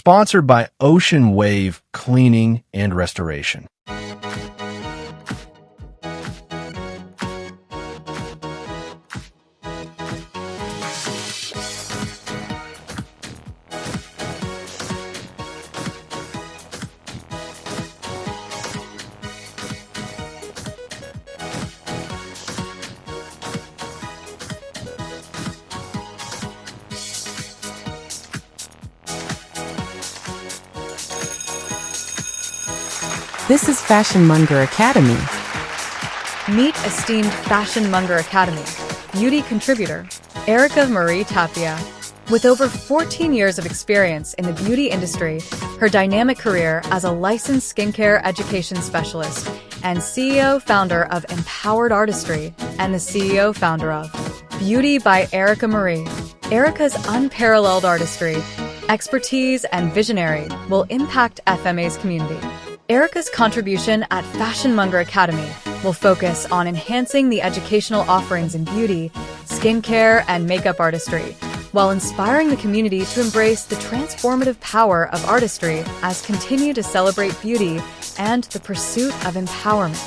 sponsored by Ocean Wave Cleaning and Restoration. This is Fashion Monger Academy. Meet esteemed Fashion Monger Academy beauty contributor, Erika Marie Tapia. With over 14 years of experience in the beauty industry, her dynamic career as a licensed skincare education specialist and CEO-founder of Empowered Artistry and the CEO-founder of Beauty by Erika Marie. Erika's unparalleled artistry, expertise, and visionary will impact FMA's community. Erika's contribution at Fashion Monger Academy will focus on enhancing the educational offerings in beauty, skincare, and makeup artistry, while inspiring the community to embrace the transformative power of artistry as continue to celebrate beauty and the pursuit of empowerment.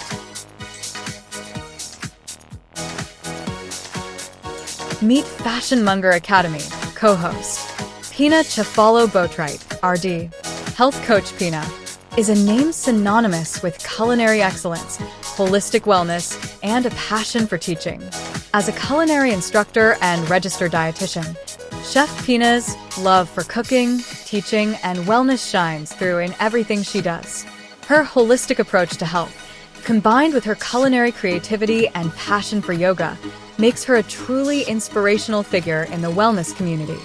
Meet Fashion Monger Academy co-host Pina Chafalo-Boatwright, RD. Health Coach Pina is a name synonymous with culinary excellence, holistic wellness, and a passion for teaching. As a culinary instructor and registered dietitian, Chef Pina's love for cooking, teaching, and wellness shines through in everything she does. Her holistic approach to health, combined with her culinary creativity and passion for yoga, makes her a truly inspirational figure in the wellness community.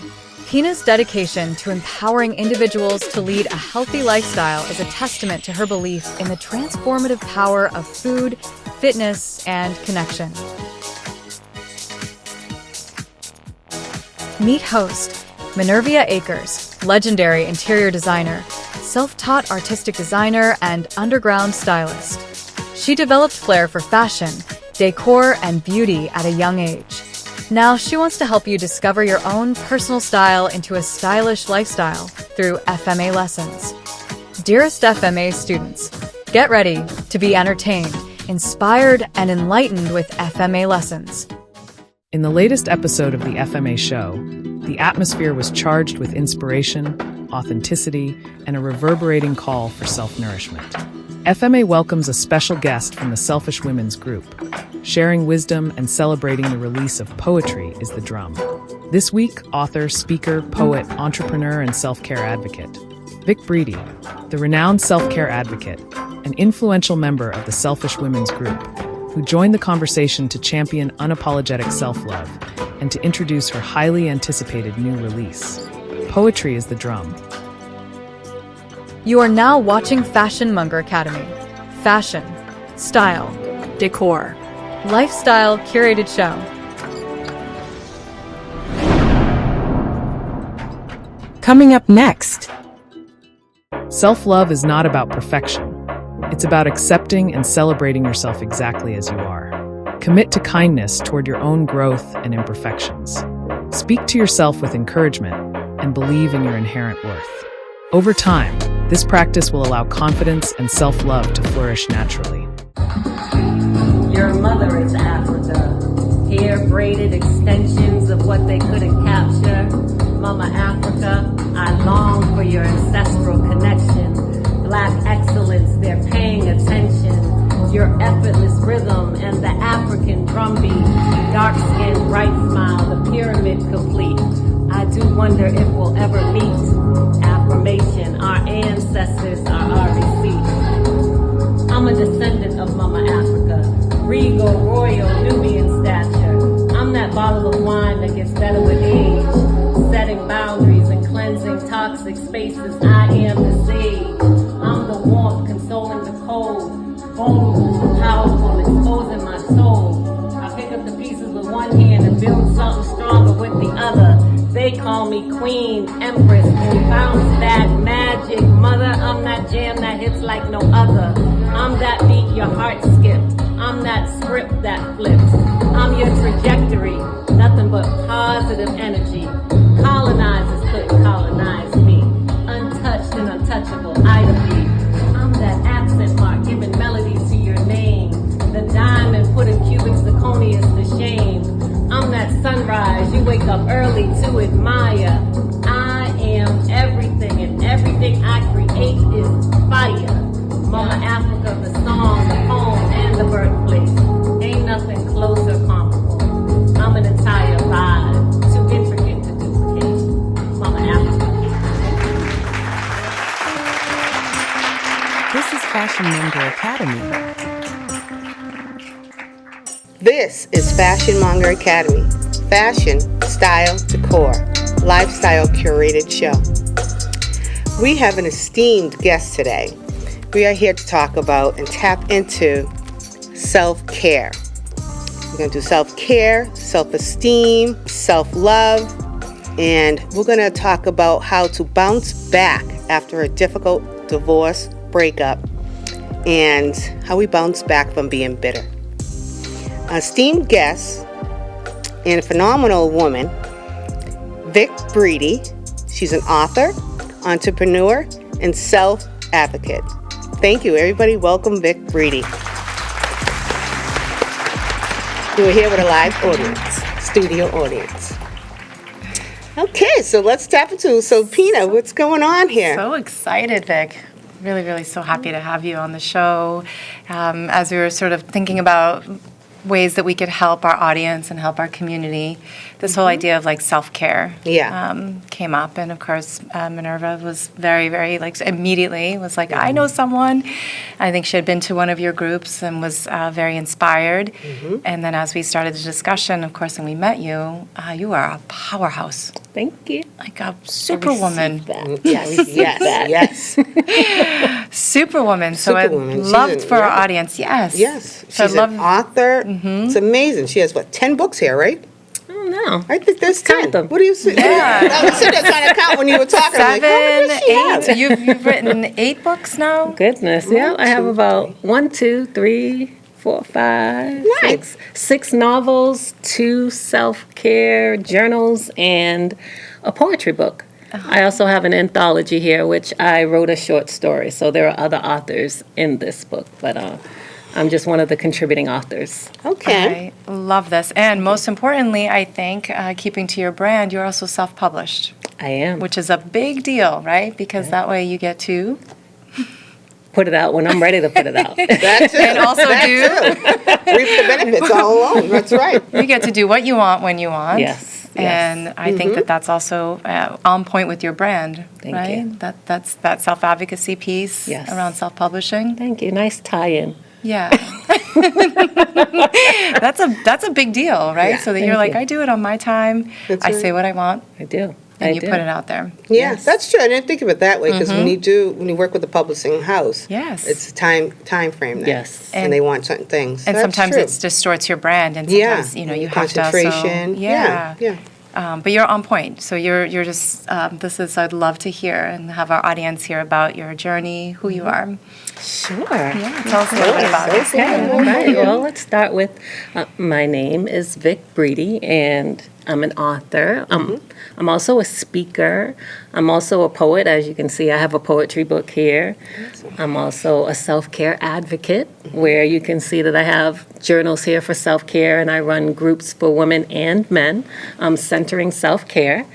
Pina's dedication to empowering individuals to lead a healthy lifestyle is a testament to her belief in the transformative power of food, fitness, and connection. Meet host Menervia Akers, legendary interior designer, self-taught artistic designer, and underground stylist. She developed flair for fashion, decor, and beauty at a young age. Now she wants to help you discover your own personal style into a stylish lifestyle through FMA lessons. Dearest FMA students, get ready to be entertained, inspired, and enlightened with FMA lessons. In the latest episode of the FMA show, the atmosphere was charged with inspiration, authenticity, and a reverberating call for self-nourishment. FMA welcomes a special guest from the Selfish Women's Group. Sharing wisdom and celebrating the release of poetry is the drum. This week, author, speaker, poet, entrepreneur, and self-care advocate, Vick Breedy, the renowned self-care advocate, an influential member of the Selfish Women's Group, who joined the conversation to champion unapologetic self-love and to introduce her highly anticipated new release. Poetry is the drum. You are now watching Fashion Monger Academy. Fashion, style, decor, lifestyle curated show. Coming up next. Self-love is not about perfection. It's about accepting and celebrating yourself exactly as you are. Commit to kindness toward your own growth and imperfections. Speak to yourself with encouragement and believe in your inherent worth. Over time, this practice will allow confidence and self-love to flourish naturally. Your mother is Africa. Hair braided extensions of what they couldn't capture. Mama Africa, I long for your ancestral connection. Black excellence, they're paying attention. Your effortless rhythm and the African drumbeat. Dark skin, bright smile, the pyramid complete. I do wonder if we'll ever meet. Affirmation, our ancestors are our receipt. I'm a descendant of Mama Africa. Regal, royal, Nubian stature. I'm that bottle of wine that gets better with age. Setting boundaries and cleansing toxic spaces. I am the sage. I'm the warmth, consoling the cold. Vulnerable, powerful, exposing my soul. I pick up the pieces with one hand and build something stronger with the other. They call me Queen, Empress, bounce back, magic mother. I'm that jam that hits like no other. I'm that beat your heart skipped. I'm that script that flips. I'm your trajectory, nothing but positive energy. Colonizers couldn't colonize me. Untouched up early to admire. I am everything, and everything I create is fire. Mama Africa, the song, the poem, and the birthplace. Ain't nothing closer comparable. I'm an entire vibe, too intricate to duplicate. Mama Africa. This is Fashion Monger Academy. This is Fashion Monger Academy. Fashion, style, decor, lifestyle curated show. We have an esteemed guest today. We are here to talk about and tap into self-care. We're going to do self-care, self-esteem, self-love, and we're going to talk about how to bounce back after a difficult divorce, breakup, and how we bounce back from being bitter. An esteemed guest and a phenomenal woman, Vick Breedy. She's an author, entrepreneur, and self-advocate. Thank you, everybody. Welcome, Vick Breedy. We're here with a live audience, studio audience. Okay, so let's tap into. So, Pina, what's going on here? So excited, Vic. Really, really so happy to have you on the show. As we were sort of thinking about ways that we could help our audience and help our community, this whole idea of like self-care came up. And of course, Menervia was very, very immediately was like, I know someone. I think she had been to one of your groups and was very inspired. And then as we started the discussion, of course, and we met you, you are a powerhouse. Thank you. Like a superwoman. Yes. Superwoman. So Superwoman. I loved for our audience. Yes. Yes. So She's an author. It's amazing. She has, 10 books here, right? I don't know. I think there's 10. them. What do you say? Yeah. I was sitting there trying to count when you were talking. I'm like, how many does she 7, 8. have? You've written 8 books now? Goodness, yeah. I have about 1, 2, 3, 4, 5, Nice. 6 novels, 2 self-care journals, and a poetry book. I also have an anthology here, which I wrote a short story. So there are other authors in this book, but I'm just one of the contributing authors. Okay. I love this. And most importantly, I think, keeping to your brand, you're also self-published, I am. which is a big deal, right? Because that way you get to... Put it out when I'm ready to put it out. That's it. And also Reap the benefits all along. That's right. You get to do what you want when you want. Yes. And I think that that's also on point with your brand, Thank right? you. That's that self-advocacy piece Yes. around self-publishing. Thank you. Nice tie-in. Yeah. That's a big deal, right? Yeah. So that Thank you're like, you. I do it on my time. That's I right. say what I want, I do. and I you do. put it out there. Yeah, that's true. I didn't think of it that way because when you work with a publishing house, Yes. it's a time frame there. Yes. And they want certain things. And That's sometimes true. it distorts your brand, and Yeah. sometimes you have to also concentration. Yeah. But you're on point. So you're just I'd love to hear and have our audience hear about your journey, who you are. Sure. Yeah, tell us a little bit about it. Okay, all right. Well, let's start with my name is Vick Breedy, and I'm an author. I'm also a speaker. I'm also a poet. As you can see, I have a poetry book here. I'm also a self-care advocate, where you can see that I have journals here for self-care, and I run groups for women and men centering self-care.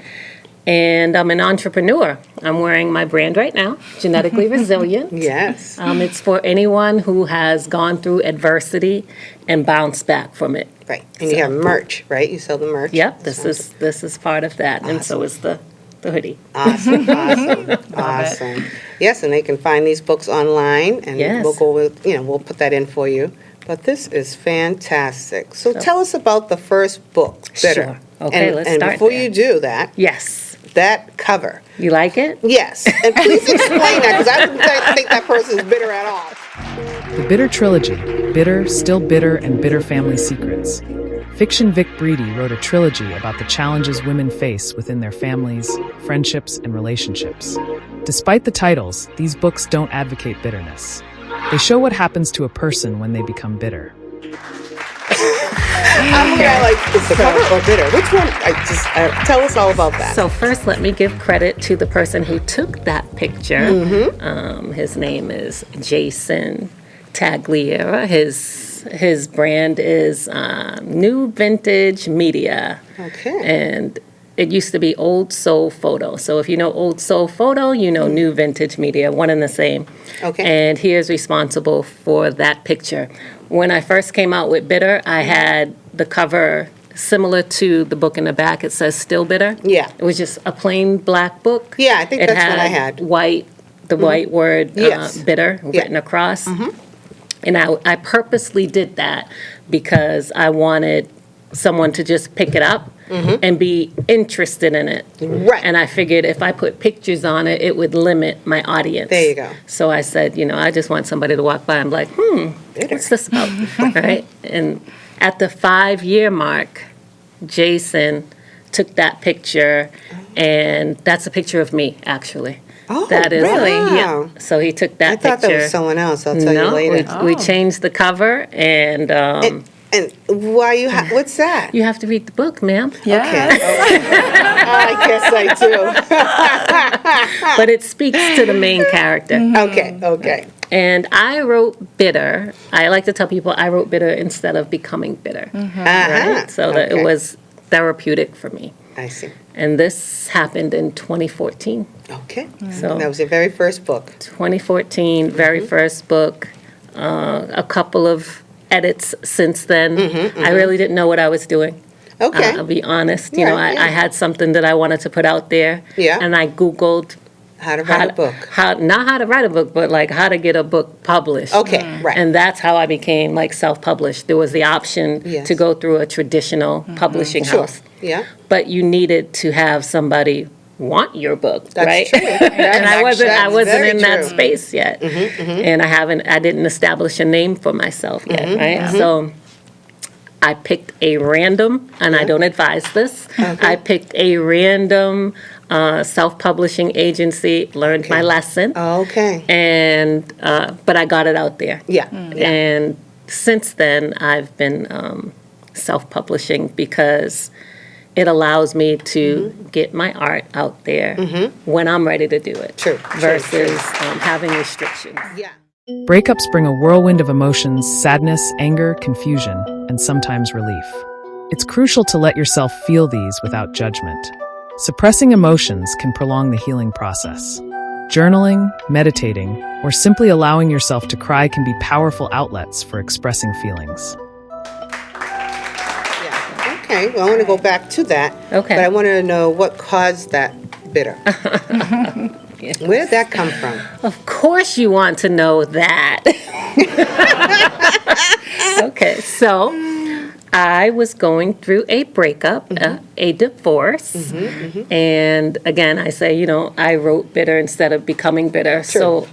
And I'm an entrepreneur. I'm wearing my brand right now, Genetically Resilient. Yes. It's for anyone who has gone through adversity and bounced back from it. Right. And you have merch, right? You sell the merch. Yep, this is part of that, and so is the hoodie. Awesome. Awesome. Yes, and they can find these books online, and Yes. we'll go with, we'll put that in for you. But this is fantastic. So tell us about the first book, Bitter. Sure. Okay, and, let's and start before there. you do that, Yes, that cover. you like it? Yes. And please explain that, because I wouldn't think that person's bitter at all. The Bitter Trilogy, Bitter, Still Bitter, and Bitter Family Secrets. Fiction Vick Breedy wrote a trilogy about the challenges women face within their families, friendships, and relationships. Despite the titles, these books don't advocate bitterness. They show what happens to a person when they become bitter. I'm here like, is the cover or bitter? Which one? Tell us all about that. So first, let me give credit to the person who took that picture. His name is Jason Tagliera. His brand is New Vintage Media. Okay. And it used to be Old Soul Photo. So if you know Old Soul Photo, you know New Vintage Media, one and the same. Okay. And he is responsible for that picture. When I first came out with Bitter, I had the cover similar to the book in the back. It says Still Bitter. Yeah. It was just a plain black book. Yeah, I think it that's what I had. The white word, Yes. Bitter, Yeah. written across. And I purposely did that because I wanted someone to just pick it up and be interested in it. Right. And I figured if I put pictures on it, it would limit my audience. There you go. So I said, I just want somebody to walk by and be like, what's this about? Right? And at the 5-year mark, Jason took that picture, and that's a picture of me, actually. Oh, that is, really? Yeah. Wow. So he took that I picture. thought that was someone else. I'll tell you later. We changed the cover, and And why what's that? you have to read the book, ma'am. Yeah. Okay. I guess I But it speaks to the main character. do. Okay. And I wrote Bitter. I like to tell people I wrote Bitter instead of becoming bitter. Uh-huh. Right? So that it was therapeutic for me. I see. And this happened in 2014. Okay. So That was your very first book. 2014, very first book. A couple of edits since then. I really didn't know what I was doing. Okay. I'll be honest. Yeah, I had something that I wanted to put out there. Yeah. And I Googled How to write a book. not how to write a book, but like how to get a book published. Okay, right. And that's how I became like self-published. There was the option Yes. to go through a traditional publishing Sure. house. Yeah. But you needed to have somebody want your book, That's right? true. And I wasn't very in that true. space yet. And I didn't establish a name for myself yet, right? So I picked a random, and I don't advise this, I picked a random self-publishing agency, learned my lesson, Okay. and but I got it out there. Yeah. And since then, I've been self-publishing because it allows me to get my art out there when I'm ready to do it. True. Versus having restrictions. Yeah. Breakups bring a whirlwind of emotions, sadness, anger, confusion, and sometimes relief. It's crucial to let yourself feel these without judgment. Suppressing emotions can prolong the healing process. Journaling, meditating, or simply allowing yourself to cry can be powerful outlets for expressing feelings. Yeah. Okay. Well, I want to go back to that. Okay. But I wanted to know what caused that bitter. Where did that come from? Of course you want to know that. Okay, so I was going through a breakup, a divorce, and again, I say, I wrote bitter instead of becoming bitter. So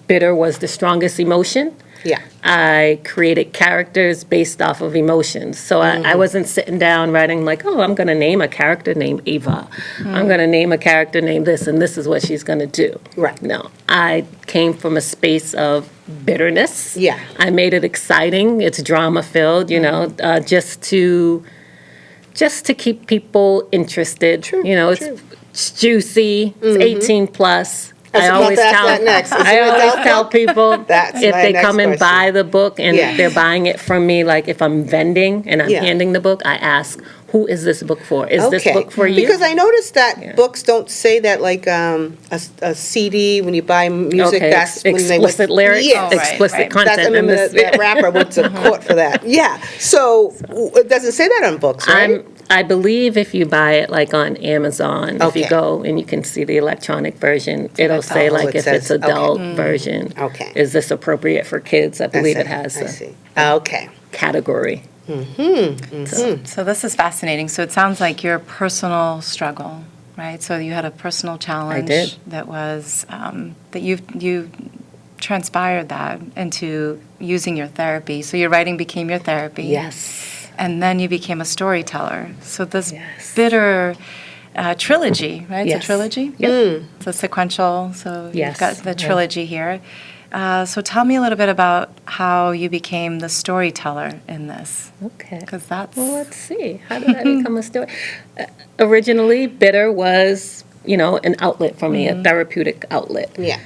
bitter was the strongest emotion. Yeah. I created characters based off of emotions. So I wasn't sitting down writing like, I'm going to name a character named Eva. I'm going to name a character named this, and this is what she's going to do. Right. No, I came from a space of bitterness. Yeah. I made it exciting. It's drama-filled, just to keep people interested. True. It's juicy. It's 18 plus. I about always to ask that next. Is I it always adult tell book? people That's if my they next come and question. buy the book and Yes. they're buying it from me, like if I'm vending and I'm Yeah. handing the book, I ask, who is this book for? Is this book for you? Because I noticed that books don't say that like a CD when you buy music. Okay, That's when they explicit lyrics, Yes. explicit right. content. That's, I in mean, this. that rapper went to court for that. Yeah. So it doesn't say that on books, right? I believe if you buy it like on Amazon, if Okay. you go and you can see the electronic version, it'll say like it if says- it's adult okay. version, Okay. is this appropriate for kids? I believe it has I a see. Okay. category. So this is fascinating. So it sounds like your personal struggle, right? So you had a personal challenge did. that was that you transpired that into using your therapy. So your writing became your therapy. Yes. And then you became a storyteller. So this Yes. bitter trilogy, right? It's Yes. a trilogy? Yep. It's a sequential, so Yes. you've got the trilogy here. So tell me a little bit about how you became the storyteller in this. Okay. Because that's... Well, let's see. How did I become a story? Originally, bitter was, an outlet for me, a therapeutic outlet. Yeah.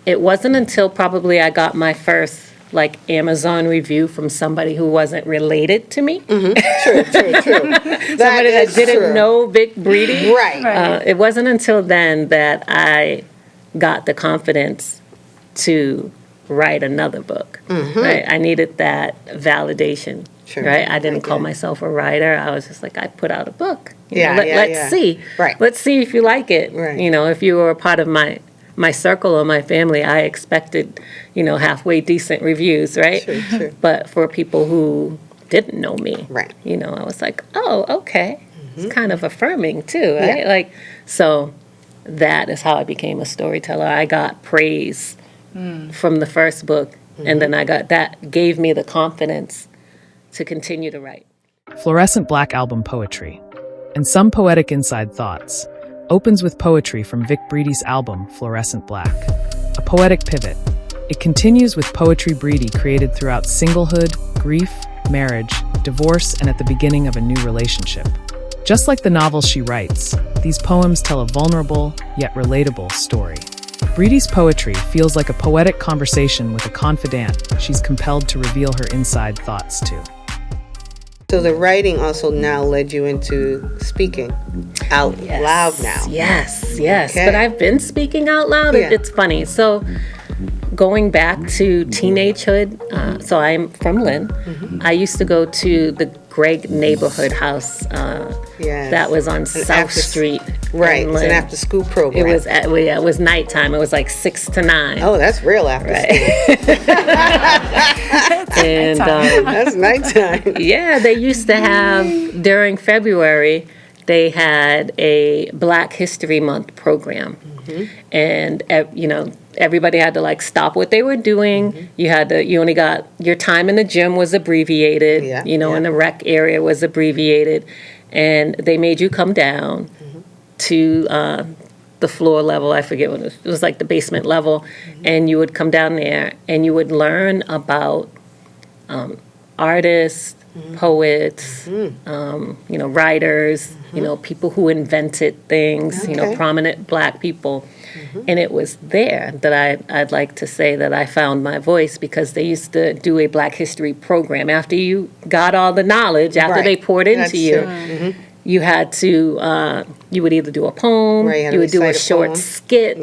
It wasn't until probably I got my first like Amazon review from somebody who wasn't related to me. True. Somebody that didn't know Vick Breedy. Right. It wasn't until then that I got the confidence to write another book. Right? I needed that validation. Sure. Right? I didn't call myself a writer. I was just like, I put out a book. Let's see. Right. Let's see if you like it. Right. You know, if you were a part of my circle or my family, I expected, halfway decent reviews, right? Sure. But for people who didn't know me, Right. I was like, oh, okay. It's kind of affirming too, right? Yeah. So that is how I became a storyteller. I got praise from the first book, and then that gave me the confidence to continue to write. Fluorescent Black album poetry, and some poetic inside thoughts, opens with poetry from Vick Breedy's album Fluorescent Black, a poetic pivot. It continues with poetry Breedy created throughout singlehood, grief, marriage, divorce, and at the beginning of a new relationship. Just like the novels she writes, these poems tell a vulnerable, yet relatable story. Breedy's poetry feels like a poetic conversation with a confidant she's compelled to reveal her inside thoughts to. So the writing also now led you into speaking out loud now. Yes. Okay. But I've been speaking out loud. Yeah. It's funny. So going back to teenagehood, so I'm from Lynn. I used to go to the Greg neighborhood house that was on South Street. Right, in it's an Lynn. after-school program. It was nighttime. It was like 6 to 9. Oh, that's real after school. And That's nighttime. yeah, they used to have, during February, they had a Black History Month program. And, everybody had to stop what they were doing. You only got, your time in the gym was abbreviated, and the rec area was abbreviated. And they made you come down to the floor level. I forget what it was like the basement level. And you would come down there and you would learn about artists, poets, writers, people who invented things, prominent Black people. And it was there that I'd like to say that I found my voice, because they used to do a Black History program. After you got all the knowledge, after they poured into you, you had to, you would either do a poem, you would do a short skit,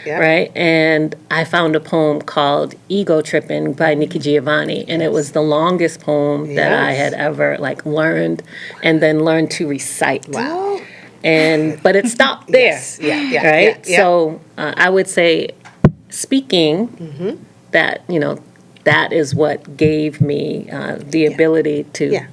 right? And I found a poem called Ego Tripping by Nikki Giovanni, and it was the longest poem that I had ever learned and then learned to recite. Wow. But it stopped there, right? Yeah. So I would say speaking, that, that is what gave me the ability to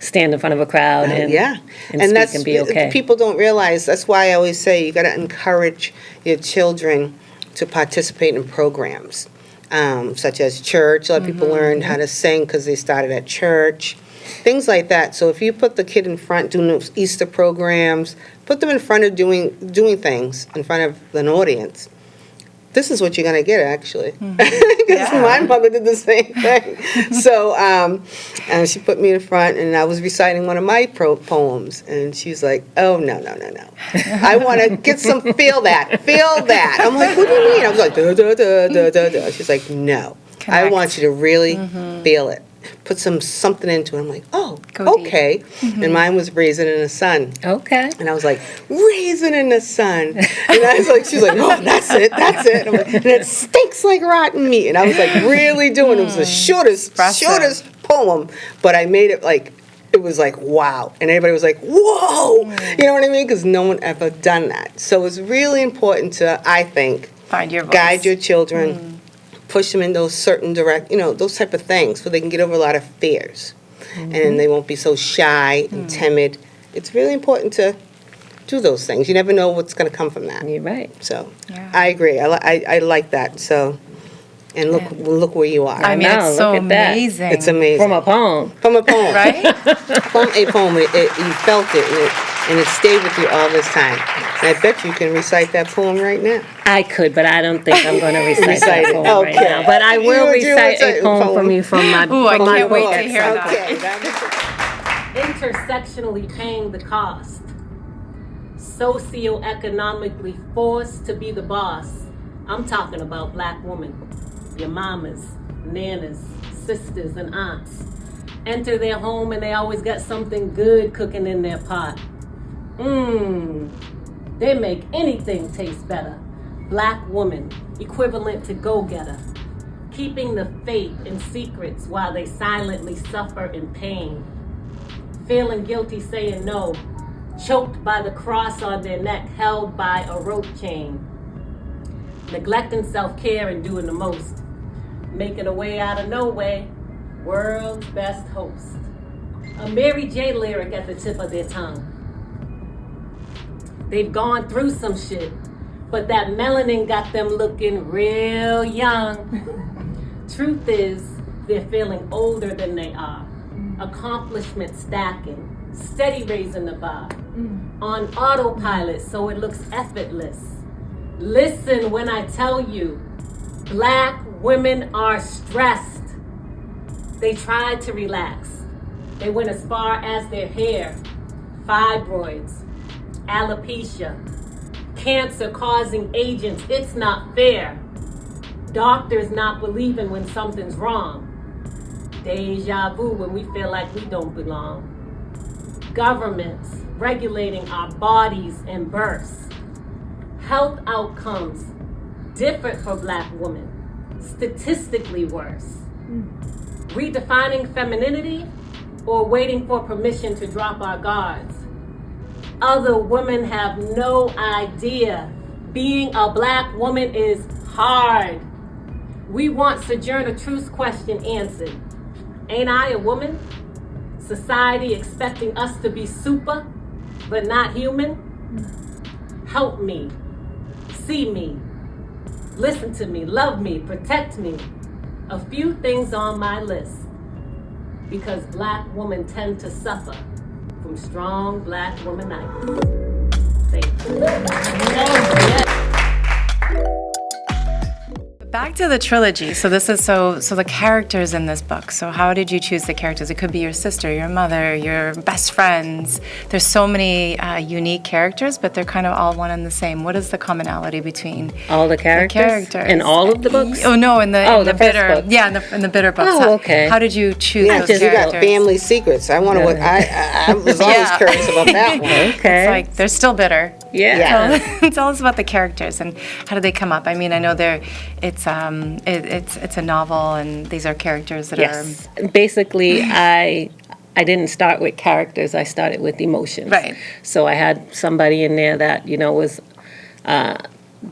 stand in front of a crowd and speak that's, and be okay. People don't realize, that's why I always say you got to encourage your children to participate in programs, such as church. A lot of people learn how to sing because they started at church. Things like that. So if you put the kid in front doing those Easter programs, put them in front of doing things in front of an audience, this is what you're going to get, actually. Because my mother did the same thing. So and she put me in front, and I was reciting one of my poems, and she's like, oh, no. I want to get some, feel that. I'm like, what do you mean? I was like, da, da, da, da, da, da. She's like, no. Connect. I want you to really feel it. Put something into it. I'm like, oh, okay. And mine was Raisin in the Sun. Okay. And I was like, Raisin in the Sun. And I was like, she's like, oh, that's it. I'm like, and it stinks like rotten meat. And I was like, really doing it. It was the shortest poem, but I made it it was like, wow. And everybody was like, whoa. You know what I mean? Because no one ever done that. So it's really important to, I think, Find your voice. Guide your children. Push them in those certain those type of things, so they can get over a lot of fears, and they won't be so shy and timid. It's really important to do those things. You never know what's going to come from that. You're right. So I agree. I like that. So, and look where you are. I mean, know, it's so look at that. amazing. It's amazing. From a poem. Right? From a poem. You felt it, and it stayed with you all this time. And I bet you can recite that poem right now. I could, but I don't think I'm going to recite that it. poem right now. But I will recite a poem from you from my Ooh, I from my can't wait book. to hear that. Okay. Intersectionally paying the cost, socioeconomically forced to be the boss. I'm talking about Black woman. your mamas, nanas, sisters, and aunts. Enter their home and they always got something good cooking in their pot. They make anything taste better. Black woman, equivalent to go-getter. Keeping the faith in secrets while they silently suffer in pain. Feeling guilty saying no. Choked by the cross on their neck, held by a rope chain. Neglecting self-care and doing the most. Making a way out of no way. World's best host. A Mary J lyric at the tip of their tongue. They've gone through some shit, but that melanin got them looking real young. Truth is, they're feeling older than they are. Accomplishment stacking, steady raising the bar. On autopilot so it looks effortless. Listen when I tell you, Black women are stressed. They tried to relax. They went as far as their hair, fibroids, alopecia, cancer-causing agents. It's not fair. Doctors not believing when something's wrong. Deja vu when we feel like we don't belong. Governments regulating our bodies and births. Health outcomes different for Black women, statistically worse. Redefining femininity or waiting for permission to drop our guards. Other women have no idea being a Black woman is hard. We want Sojourner Truth's question answered. Ain't I a woman? Society expecting us to be super, but not human? Help me, see me, listen to me, love me, protect me. A few things on my list, because Black women tend to suffer from strong Black womanitis. Thank you. Back to the trilogy. So this is so the characters in this book. So how did you choose the characters? It could be your sister, your mother, your best friends. There's so many unique characters, but they're kind of all one and the same. What is the commonality between all the characters? In all of the books? Oh no, in the bitter book. Yeah, in the bitter books. Oh, okay. How did you choose Yeah, those because you characters? got family secrets. I want to. I was always curious about that one. Okay. It's like they're still bitter. Yeah. Tell us about the characters and how did they come up? I mean, I know it's a novel and these are characters that Yes. Basically, I didn't start with characters. I started with emotions. Right. So I had somebody in there that was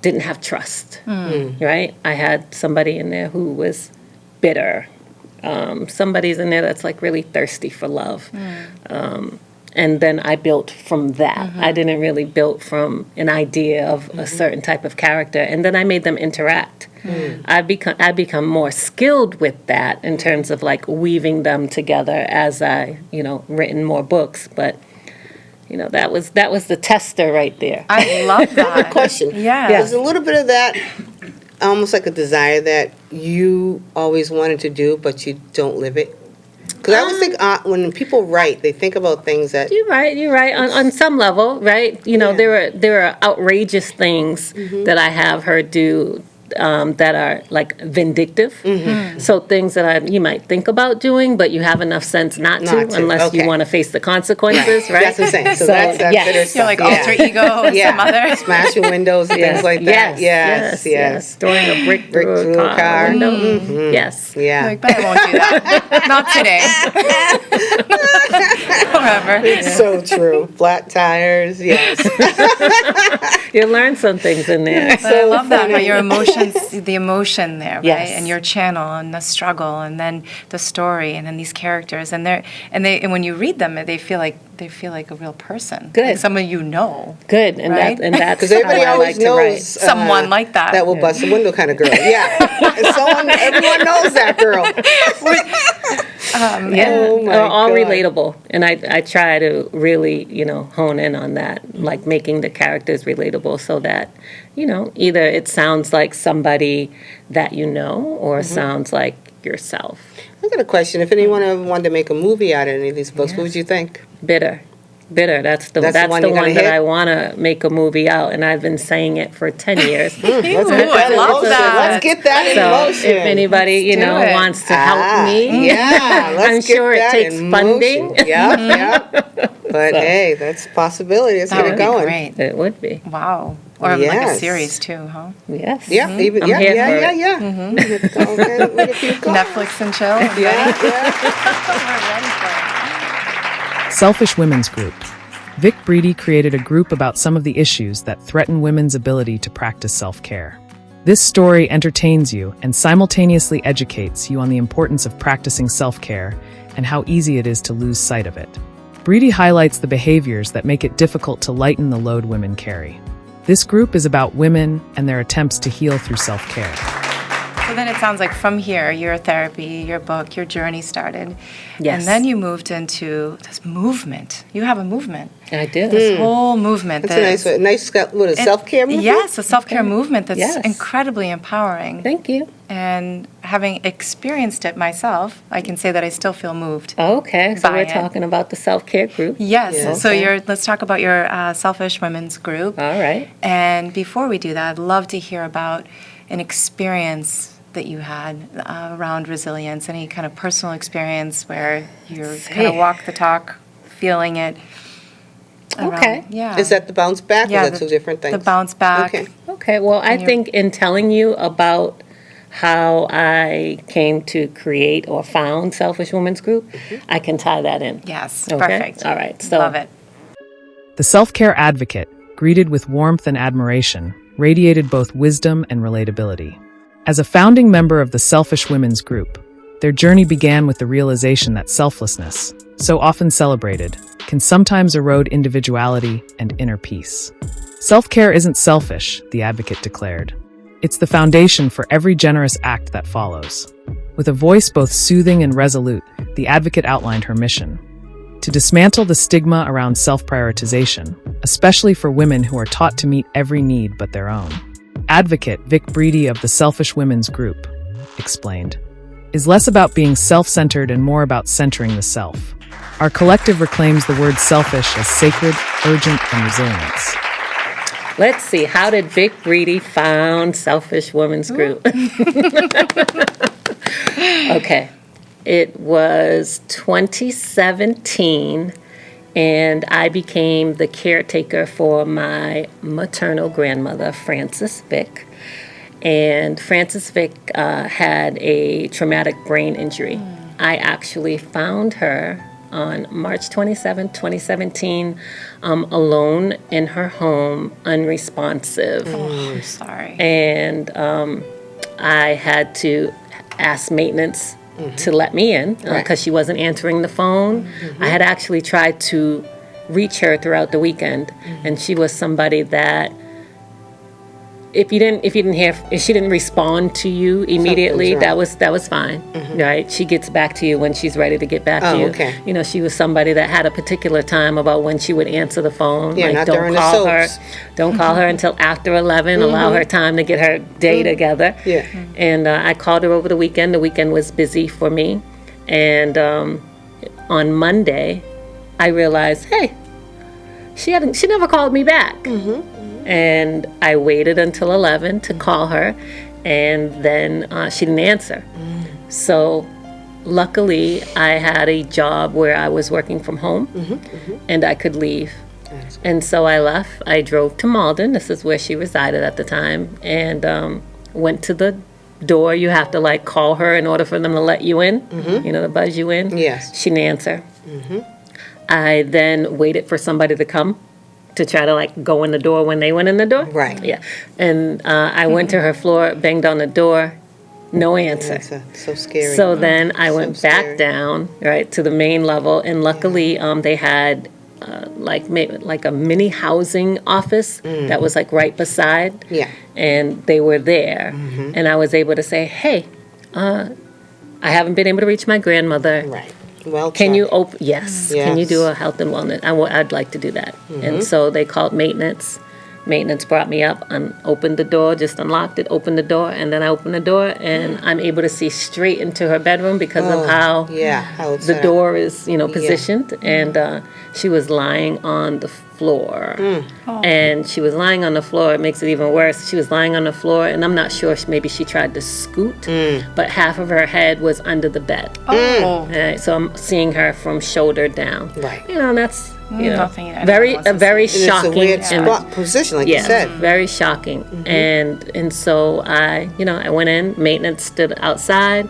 didn't have trust. Right. I had somebody in there who was bitter. Somebody's in there that's like really thirsty for love. And then I built from that. I didn't really build from an idea of a certain type of character. And then I made them interact. I've become more skilled with that in terms of like weaving them together as I, written more books. But, that was the tester right there. I love that. Question. Yeah. There's a little bit of that, almost like a desire that you always wanted to do, but you don't live it. Because I always think when people write, they think about things that... You're right. On some level, right? There are outrageous things that I have her do that are like vindictive. So things that you might think about doing, but you have enough sense not to unless you want to face the consequences, right? That's what I'm saying. So that's that bitter stuff. You're like alter ego and some other... Smashing windows and things like that. Yes. Throwing a brick through a car window. Yes. Yeah. You're like, but I won't do that. Not today. Whatever. It's so true. Flat tires, yes. You learn some things in there. But I love that about your the emotion there, right? Yes. And your channel and the struggle and then the story and then these characters and when you read them, they feel like a real person. Good. Like someone you know. Good. And right? that's because everybody how I always like to write. knows Someone like that. That will bust a window kind of girl. Yeah. Everyone knows that girl. Oh my all God. relatable, and I try to really hone in on that, like making the characters relatable, so that either it sounds like somebody that or sounds like yourself. I got a question. If anyone ever wanted to make a movie out of any of these books, what would you think? Bitter. Bitter. That's the one one you're gonna that hit? I want to make a movie out, and I've been saying it for 10 years. Let's get I that in love motion. that. Let's get that in So motion. if anybody, do it. wants to help me, Yeah, let's I'm get sure it that takes in funding. motion. Yeah. But hey, that's a possibility. Let's That get would it be going. great. It would be. Wow. Or like a Yes. series too, huh? Yes. Yeah, even I'm yeah, here yeah, for yeah, it. yeah. Okay, with a few calls. Netflix and chill. Yeah, yeah. We're ready for it. Selfish Women's Group. Vick Breedy created a group about some of the issues that threaten women's ability to practice self-care. This story entertains you and simultaneously educates you on the importance of practicing self-care and how easy it is to lose sight of it. Breedy highlights the behaviors that make it difficult to lighten the load women carry. This group is about women and their attempts to heal through self-care. So then it sounds like from here, your therapy, your book, your journey started. Yes. And then you moved into this movement. You have a movement. I do. This whole movement. That's a nice, what, a self-care movement? Yes, a self-care movement that's Yes. incredibly empowering. Thank you. And having experienced it myself, I can say that I still feel moved. Okay, so Buy we're it. talking about the self-care group. Yes. Yes. So Okay. let's talk about your Selfish Women's Group. All right. And before we do that, I'd love to hear about an experience that you had around resilience, any kind of personal experience where you're kind of walk the talk, feeling it. around- Okay. Yeah. Is that the bounce back? Yeah, or is that two different things? The bounce back. Okay. Okay, well, I you- think in telling you about how I came to create or found Selfish Women's Group, I can tie that in. Yes. Okay. Perfect. All right, so- Love it. The self-care advocate, greeted with warmth and admiration, radiated both wisdom and relatability. As a founding member of the Selfish Women's Group, their journey began with the realization that selflessness, so often celebrated, can sometimes erode individuality and inner peace. Self-care isn't selfish, the advocate declared. It's the foundation for every generous act that follows. With a voice both soothing and resolute, the advocate outlined her mission: to dismantle the stigma around self-prioritization, especially for women who are taught to meet every need but their own. Advocate Vick Breedy of the Selfish Women's Group explained, is less about being self-centered and more about centering the self. Our collective reclaims the word selfish as sacred, urgent, and resilience. Let's see, how did Vick Breedy found Selfish Women's Group? Okay, it was 2017, and I became the caretaker for my maternal grandmother, Frances Vick. And Frances Vick had a traumatic brain injury. I actually found her on March 27, 2017, alone in her home, unresponsive. Oh, I'm sorry. And I had to ask maintenance to let me in because she wasn't answering the phone. I had actually tried to reach her throughout the weekend, and she was somebody that if she didn't respond to you immediately, Something's that was fine, right? She gets back to you when she's ready to get back to you. Okay. You know, she was somebody that had a particular time about when she would answer the phone. Yeah, like, not don't during the call her, soaps. don't call her until after 11. Allow her time to get her day together. Yeah. And I called her over the weekend. The weekend was busy for me, and on Monday, I realized, hey, she never called me back. And I waited until 11 to call her, and then she didn't answer. So luckily, I had a job where I was working from home, and I could leave. And so I left. I drove to Malden. This is where she resided at the time, and went to the door. You have to like call her in order for them to let you in, you know, to buzz you in. Yes. She didn't answer. I then waited for somebody to come to try to like go in the door when they went in the door. Right. Yeah. And I went to her floor, banged on the door, no answer. That's so scary. So then I went scary. back down, right, to the main level, and luckily they had like a mini housing office that was like right beside. Yeah. And they were there, and I was able to say, hey, I haven't been able to reach my grandmother. Right. Well, Can you check. open? Yes. Can you Yes. do a health and wellness? I'd like to do that. And so they called maintenance, maintenance brought me up and opened the door, just unlocked it, opened the door, and then I opened the door, and I'm able to see straight into her bedroom because of how it's the set up. door is, positioned. And she was lying on the floor. And she was lying on the floor. It makes it even worse. She was lying on the floor, and I'm not sure, maybe she tried to scoot, but half of her head was under the bed. Right, so I'm seeing her from shoulder down. Right. That's Nothing anyone very wants to very see. shocking. It's a weird spot position, like you said. Very shocking. And so I went in. Maintenance stood outside.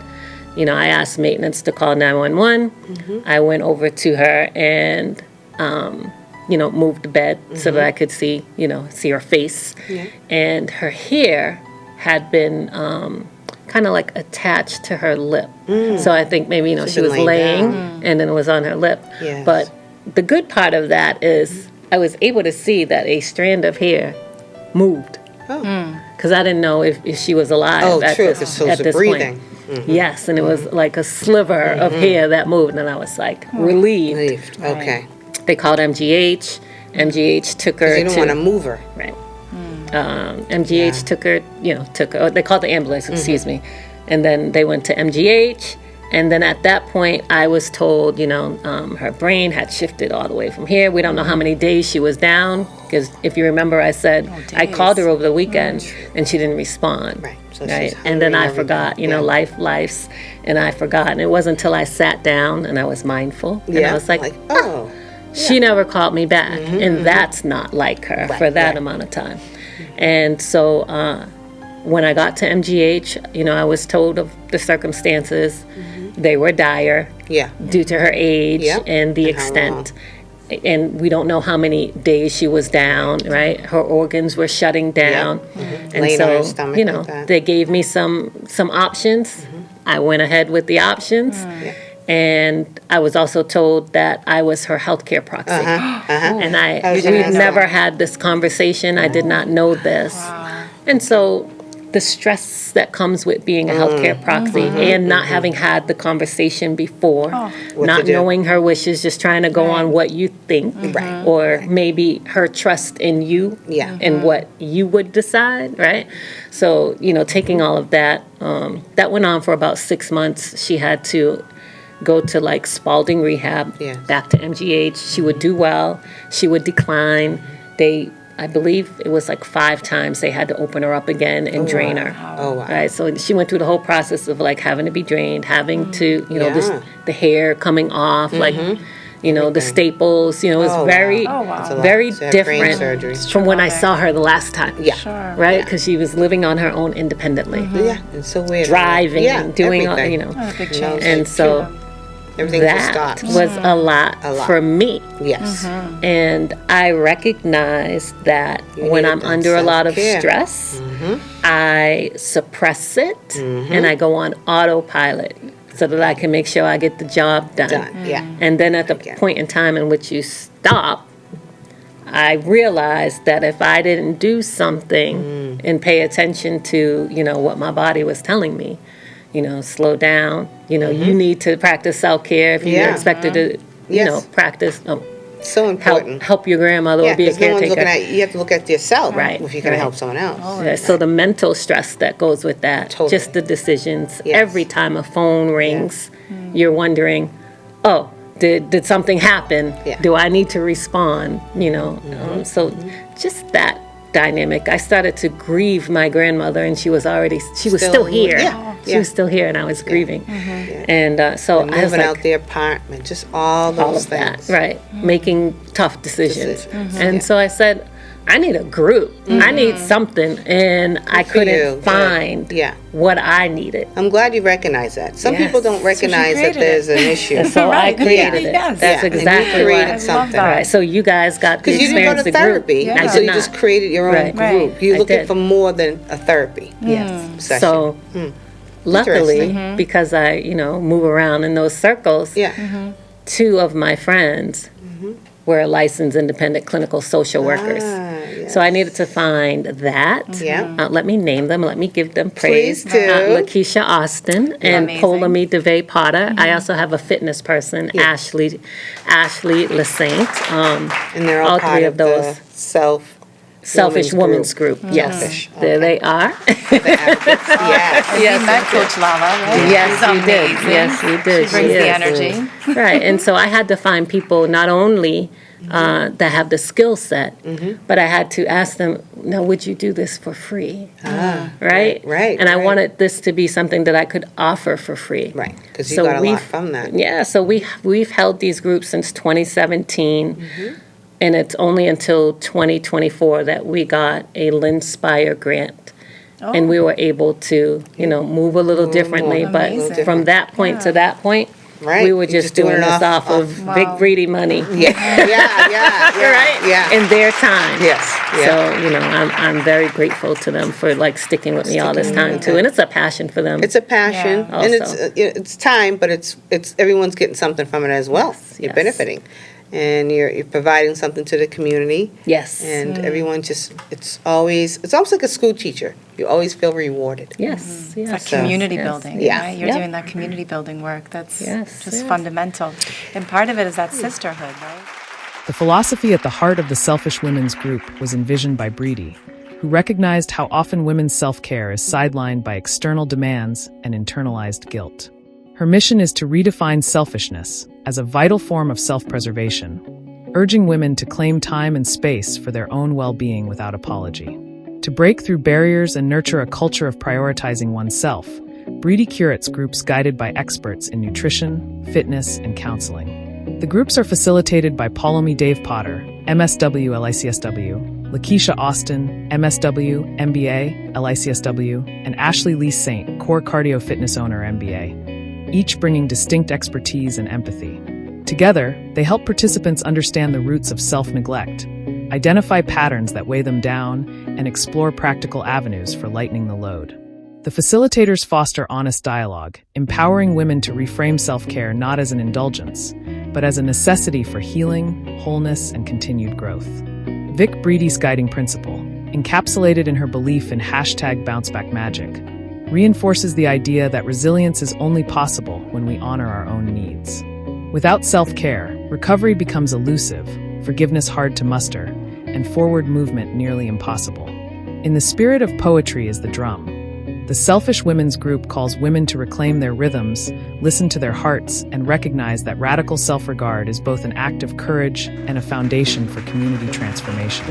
I asked maintenance to call 911. I went over to her and moved the bed so that I could see her face. And her hair had been kind of like attached to her lip. So I think maybe she was laying and then it was on her lip. Yes. But the good part of that is I was able to see that a strand of hair moved. Because I didn't know if she was alive at this breathing. point. Yes, and it was like a sliver of hair that moved, and I was like relieved. Okay. They called MGH. MGH took her. You don't want to move her. Right. MGH took her. They called the ambulance. Excuse me, and then they went to MGH. And then at that point, I was told, her brain had shifted all the way from here. We don't know how many days she was down, because if you remember, I said I called her over the weekend, and she didn't respond. Right. So Right. And then I forgot, life's, and I forgot. And it wasn't until I sat down and I was mindful, and I was like, she never called me back, and that's not like her for that amount of time. And so when I got to MGH, I was told of the circumstances. They were dire due to her age and the extent. And we don't know how many days she was down, right? Her organs were shutting down. And Laying on her so, stomach like that. they gave me some options. I went ahead with the options. And I was also told that I was her healthcare proxy. And we've never had this conversation. I did not know this. And so the stress that comes with being a healthcare proxy and not having had the conversation before, not knowing her wishes, just trying to go on what you think, or maybe her trust in you and what you would decide, right? So, taking all of that, that went on for about 6 months. She had to go to like Spalding rehab, back to MGH. She would do well. She would decline. I believe it was like 5 times they had to open her up again and drain her. Right, so she went through the whole process of like having to be drained, having to, the hair coming off, like, the staples. It was very different from when I saw her the last time. Right, because she was living on her own independently. It's so weird. Driving, doing all, Big change. and so. Everything just That stops. was a lot for me. Yes. And I recognize that when I'm that under a lot of self-care. stress, I suppress it and I go on autopilot so that I can make sure I get the job done. And then at the point in time in which you stop, I realized that if I didn't do something and pay attention to, what my body was telling me, slow down. You need to practice self-care if you're expected to, practice. So important. Help your grandmother or be a because no one's caretaker. looking at you. have to look at yourself Right, if you're going right. to help someone else. Yeah, so the mental stress that goes with that, just the decisions. Every time a phone rings, you're wondering, did something happen? Do I need to respond? So just that dynamic. I started to grieve my grandmother, and she was still here. She was still here, and I was grieving. And so And I was moving like, out the apartment, just all those all of things. that, right? Making tough decisions. And so I said, I need a group. I need something, and I for you. couldn't find what I needed. I'm glad you recognize that. Some Yes. people don't recognize that created there's an issue. So I created it. Yes. That's and you exactly created right. something. Right. So you guys got the Because you didn't go experience to the therapy, group. I so did you not. just created your own Right. group. Right. You're I looking did. for more than a therapy session. So luckily, Interesting. because I, move around in those circles, 2 of my friends were licensed independent clinical social workers. So I needed to find that. Let me name them. Let me give them praise. Please do. Lakeisha Austin and Amazing. Polamy DeVay Potter. I also have a fitness person, Ashley LaSainte. And they're all part three of of those. the Selfish Women's Group. Yes, Selfish, there they are. The advocates, yes. And you met Coach Lala, right? Yes, She's you did. amazing. Yes, you did. She brings She the is. energy. Right, and so I had to find people not only that have the skill set, but I had to ask them, now, would you do this for free? Right? right, And I right. wanted this to be something that I could offer for free. Right, because you got a lot from that. Yeah, so we've held these groups since 2017, and it's only until 2024 that we got a Linspire grant. And we were able to, move a little differently. But Amazing. from that point to that point, Right. we were You're just doing this off of Vick Breedy money. Yeah, Right? Yeah. In their time. Yes, yeah. So, I'm very grateful to them for sticking with me all this time too. And it's a passion for them. It's a passion, Yeah. and Also. it's time, but it's everyone's getting something from it as well. You're yes. benefiting, and you're providing something to the community. Yes. And everyone it's almost like a school teacher. You always feel rewarded. Yes. Yes. It's like community Yes. building, Yeah. right? You're Yeah. doing that community building work. That's Yes, just yes. fundamental. And part of it is that sisterhood, right? The philosophy at the heart of the Selfish Women's Group was envisioned by Breedy, who recognized how often women's self-care is sidelined by external demands and internalized guilt. Her mission is to redefine selfishness as a vital form of self-preservation, urging women to claim time and space for their own well-being without apology. To break through barriers and nurture a culture of prioritizing oneself, Breedy curates groups guided by experts in nutrition, fitness, and counseling. The groups are facilitated by Paulomi Dave Potter, MSW LICSW, Lakeisha Austin, MSW, MBA, LICSW, and Ashley Lee Saint, Core Cardio Fitness Owner, MBA, each bringing distinct expertise and empathy. Together, they help participants understand the roots of self-neglect, identify patterns that weigh them down, and explore practical avenues for lightening the load. The facilitators foster honest dialogue, empowering women to reframe self-care not as an indulgence, but as a necessity for healing, wholeness, and continued growth. Vick Breedy's guiding principle, encapsulated in her belief in #BounceBackMagic, reinforces the idea that resilience is only possible when we honor our own needs. Without self-care, recovery becomes elusive, forgiveness hard to muster, and forward movement nearly impossible. In the spirit of poetry is the drum. The Selfish Women's Group calls women to reclaim their rhythms, listen to their hearts, and recognize that radical self-regard is both an act of courage and a foundation for community transformation.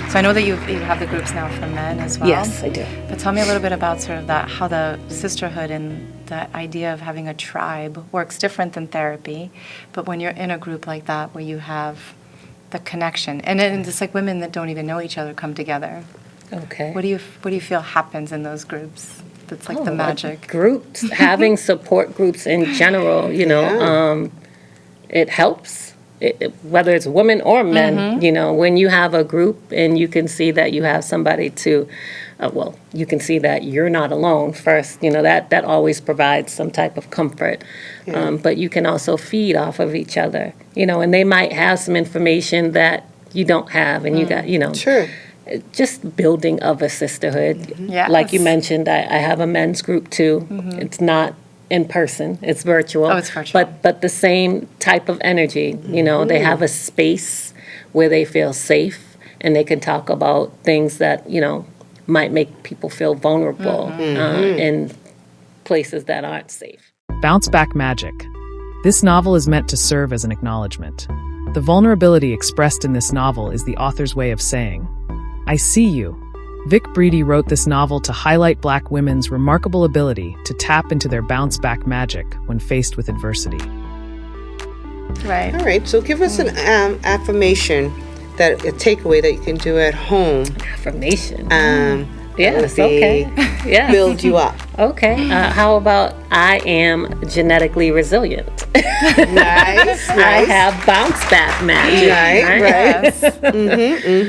So I know that you have the groups now for men as well. Yes, I do. But tell me a little bit about sort of that, how the sisterhood and the idea of having a tribe works different than therapy. But when you're in a group like that where you have the connection, and it's like women that don't even know each other come together. Okay. What do you feel happens in those groups? That's like the magic. Groups, having support groups in general, it helps. Whether it's women or men, when you have a group and you can see that you have somebody to, you can see that you're not alone first, that always provides some type of comfort. But you can also feed off of each other, and they might have some information that you don't have, and you got, Sure. just building of a sisterhood. Yes. Like you mentioned, I have a men's group too. It's not in person, it's virtual. Oh, it's virtual. But the same type of energy, they have a space where they feel safe and they can talk about things that, might make people feel vulnerable in places that aren't safe. Bounce Back Magic. This novel is meant to serve as an acknowledgement. The vulnerability expressed in this novel is the author's way of saying, I see you. Vick Breedy wrote this novel to highlight Black women's remarkable ability to tap into their bounce-back magic when faced with adversity. Right. All right, so give us an affirmation, a takeaway that you can do at home. Affirmation. would Yes, be okay. Yeah. Build you up. Okay. How about I am genetically resilient? Nice. I have bounce back magic. Right.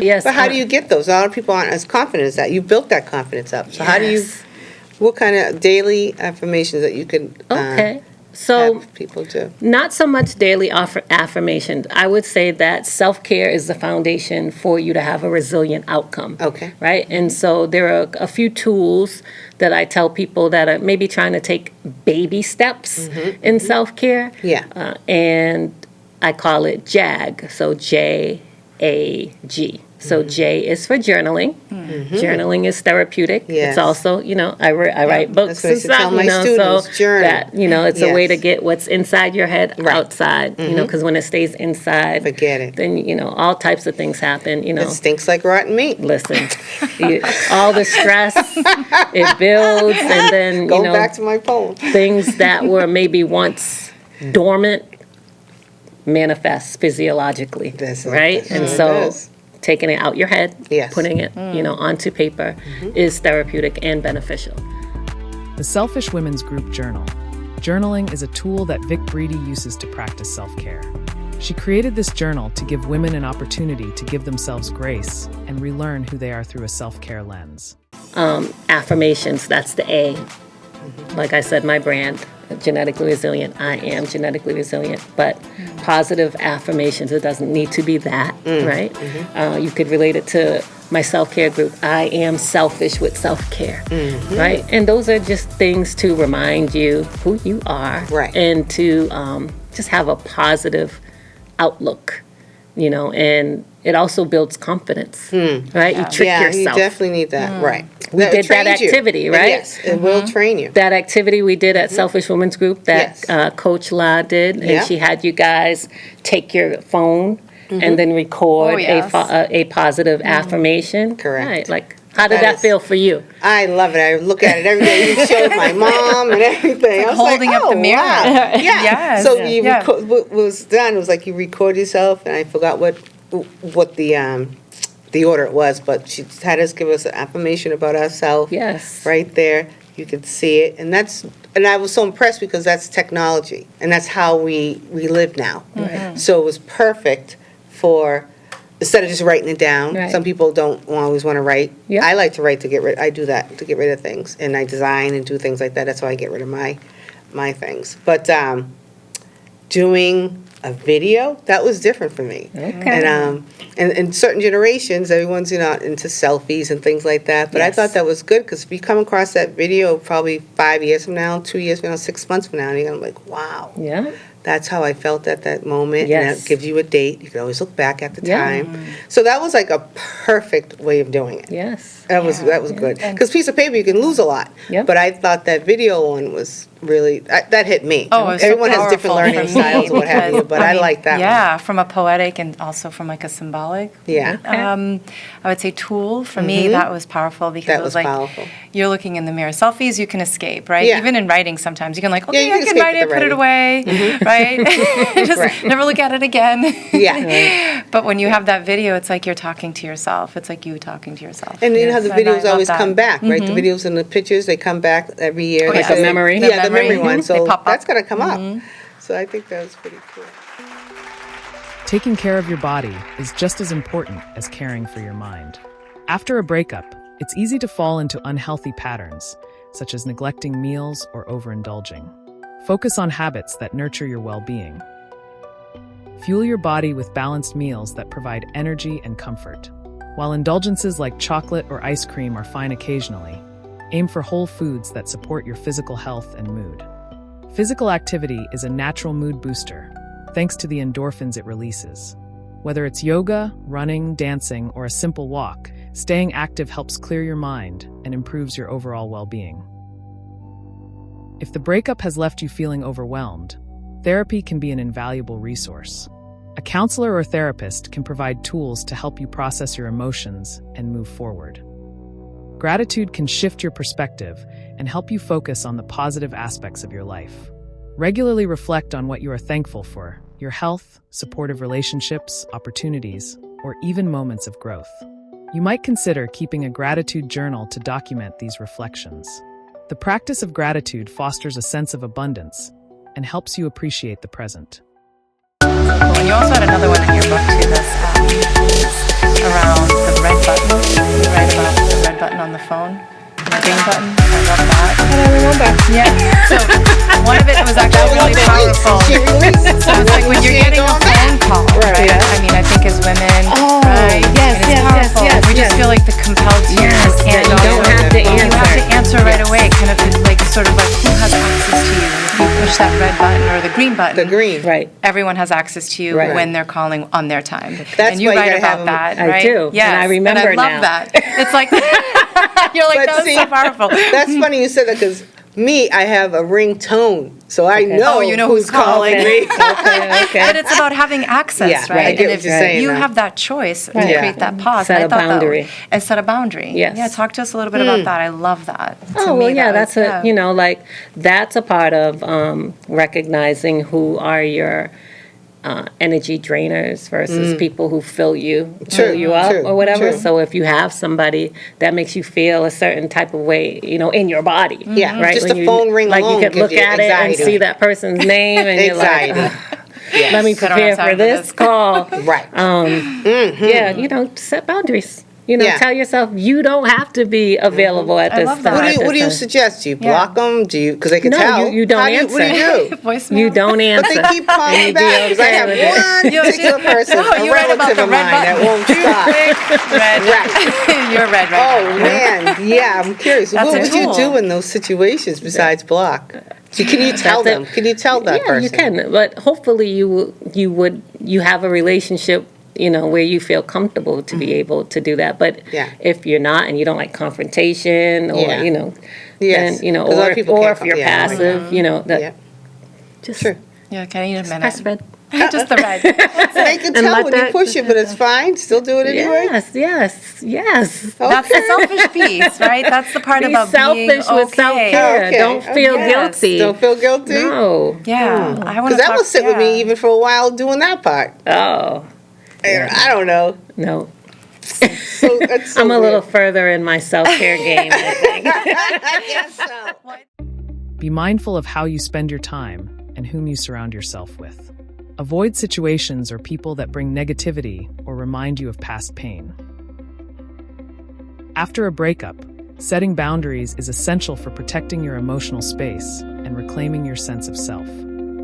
Yes. But how do you get those? A lot of people aren't as confident as that. You built that confidence up. So how do you, what kind of daily affirmations that you can So have people do? not so much daily affirmations. I would say that self-care is the foundation for you to have a resilient outcome. Okay. Right? And so there are a few tools that I tell people that are maybe trying to take baby steps in self-care. Yeah. And I call it JAG, so JAG. So J is for journaling. Journaling is therapeutic. Yes. It's also, I write books That's what I and used to tell stuff, my students, so journal. that, it's a way to Yes. get what's inside your head Right. outside, because when it stays inside, Forget it. then, all types of things happen, It stinks like rotten meat. Listen, all the stress, it builds, and then, Go back to my poem. things that were maybe once dormant manifest physiologically, That's it. right? That's And what it so does. taking it out your head, Yes. putting it, onto paper is therapeutic and beneficial. The Selfish Women's Group Journal. Journaling is a tool that Vick Breedy uses to practice self-care. She created this journal to give women an opportunity to give themselves grace and relearn who they are through a self-care lens. Affirmations, that's the A. Like I said, my brand, genetically resilient. I am genetically resilient, but positive affirmations, it doesn't need to be that, right? You could relate it to my self-care group. I am selfish with self-care, right? And those are just things to remind you who you are, Right. and to just have a positive outlook, and it also builds confidence, right? You trick Yeah, yourself. you definitely need that. Right. We did that trains you. activity, right? Yes, it will train you. That activity we did at Selfish Women's Group that Yes. Coach La did, and Yeah. she had you guys take your phone and then record Oh, yes. a positive affirmation. Correct. Right. Like, how did That that is- feel for you? I love it. I look at it every day. You showed my mom and everything. I was holding like, up the mirror. Wow. Yeah. Yes. So Yeah. you Yeah. what was done was like you record yourself, and I forgot what the order it was, but she had us give us an affirmation about ourselves. Yes. Right there, you could see it, and I was so impressed because that's technology, and that's how we live now. So it was perfect for. Instead of just writing it down, Right. some people don't always want to write. Yeah. I like to write to get rid. I do that to get rid of things, and I design and do things like that. That's how I get rid of my things. But doing a video, that was different for me. Okay. And in certain generations, everyone's into selfies and things like that. But I Yes. thought that was good because if you come across that video probably 5 years from now, 2 years from now, 6 months from now, and you're gonna be like, wow. Yeah. That's how I felt at that moment. And Yes. that gives you a date. You can always look back at the Yeah. time. So that was like a perfect way of doing it. Yes. That was good. Because piece of paper, you can lose a lot. Yep. But I thought that video one was really, that hit me. Oh, it was so Everyone has different powerful learning for me styles and what have you, because, but I mean, like that one. Yeah, from a poetic and also from like a symbolic. Yeah. I would say tool for me that was powerful because That it was was like powerful. you're looking in the mirror. Selfies you can escape, right? Yeah. Even in writing, sometimes you can like, Yeah, okay, you I can can escape write with it, the put it away, right? Just Right. never look at it again. Yeah. But when you have that video, it's like you're talking to yourself. It's like you talking to yourself. And you know how the Yes, and I videos love always that. come back, right? The videos and the pictures, they come back every year. Oh, Like yes. a memory? The Yeah, the memory. memory one. They So pop up. that's going to come up. So I think that was pretty cool. Taking care of your body is just as important as caring for your mind. After a breakup, it's easy to fall into unhealthy patterns, such as neglecting meals or overindulging. Focus on habits that nurture your well-being. Fuel your body with balanced meals that provide energy and comfort. While indulgences like chocolate or ice cream are fine occasionally, aim for whole foods that support your physical health and mood. Physical activity is a natural mood booster, thanks to the endorphins it releases. Whether it's yoga, running, dancing, or a simple walk, staying active helps clear your mind and improves your overall well-being. If the breakup has left you feeling overwhelmed, therapy can be an invaluable resource. A counselor or therapist can provide tools to help you process your emotions and move forward. Gratitude can shift your perspective and help you focus on the positive aspects of your life. Regularly reflect on what you are thankful for: your health, supportive relationships, opportunities, or even moments of growth. You might consider keeping a gratitude journal to document these reflections. The practice of gratitude fosters a sense of abundance and helps you appreciate the present. Cool. And you also had another one in your book too, this around the red button. You write about the red button on the phone, the green button. I love that. I remember. Yeah. So one of it was actually really powerful. So it's like when you're getting a phone call, right? I mean, I think as women, right? yes, and it's yes, powerful. yes, We just yes. feel like the compelled to Yes, and that you don't have to You have to answer. answer right away. Kind of like sort of like who has access to you. If you push that red button or the green button. The green. Right. Everyone has access to you Right. when they're calling on their time. That's and you why you write gotta have about them- that, I right? do, Yes. and I remember and I love now. that. It's like, you're like, But that was see, so powerful. That's funny you said that because me, I have a ringtone, so I know, Oh, you know who's calling calling. me. Okay. But it's about having access, Yeah, right? I get and what if you're saying you now. have that choice to Right. create that pause, Set and I a thought boundary. and set a boundary. Yes. Yeah, talk to us a little bit about that. I love that. To Oh, well, me, yeah, that was- that's like, that's a part of recognizing who are your energy drainers versus people who fill you up true, or whatever. true. So if you have somebody that makes you feel a certain type of way, in your body. Yeah, right? just When the you, phone ring like alone you could gives look you at it and anxiety. see that person's name and you're like, Anxiety. "Ugh, let me I don't have prepare time for for this this." call. Right. Yeah, set boundaries. Yeah. Tell yourself you don't have to be available at this love time. that. What do you at this time. suggest? Do you block them? Do you? Because they can No, tell. you don't How do answer. What do you do? Voicemail. You don't answer. But they keep calling me back because I have one particular person, Oh, a you read about relative the of red mine that button. won't stop. Red. Right. You're red, Oh right? man, yeah. I'm curious. That's What a would you tool. do in those situations besides block? So can you tell That's them? it. Can you tell that Yeah, person? you can, but hopefully you have a relationship, where you feel comfortable to be able to do that. But Yeah. if you're not and you don't like confrontation, or Yeah. then Yes. 'Cause a lot or of people or can't if you're yeah. passive, that Yeah. just Sure. Yeah, can I need a minute? press red. Just the red. They can And tell let when you that- push it, but it's fine. Still do it anyway. Yes. That's the selfish piece, right? That's the part Be about selfish being okay. with self-care. Okay. Don't feel Yes. guilty. Don't feel guilty. No. Yeah, I want Because that will sit with me even for a while doing that part. Oh, I don't know. no. So that's so I'm a weird. little further in my self-care game, I think. I guess so. Be mindful of how you spend your time and whom you surround yourself with. Avoid situations or people that bring negativity or remind you of past pain. After a breakup, setting boundaries is essential for protecting your emotional space and reclaiming your sense of self.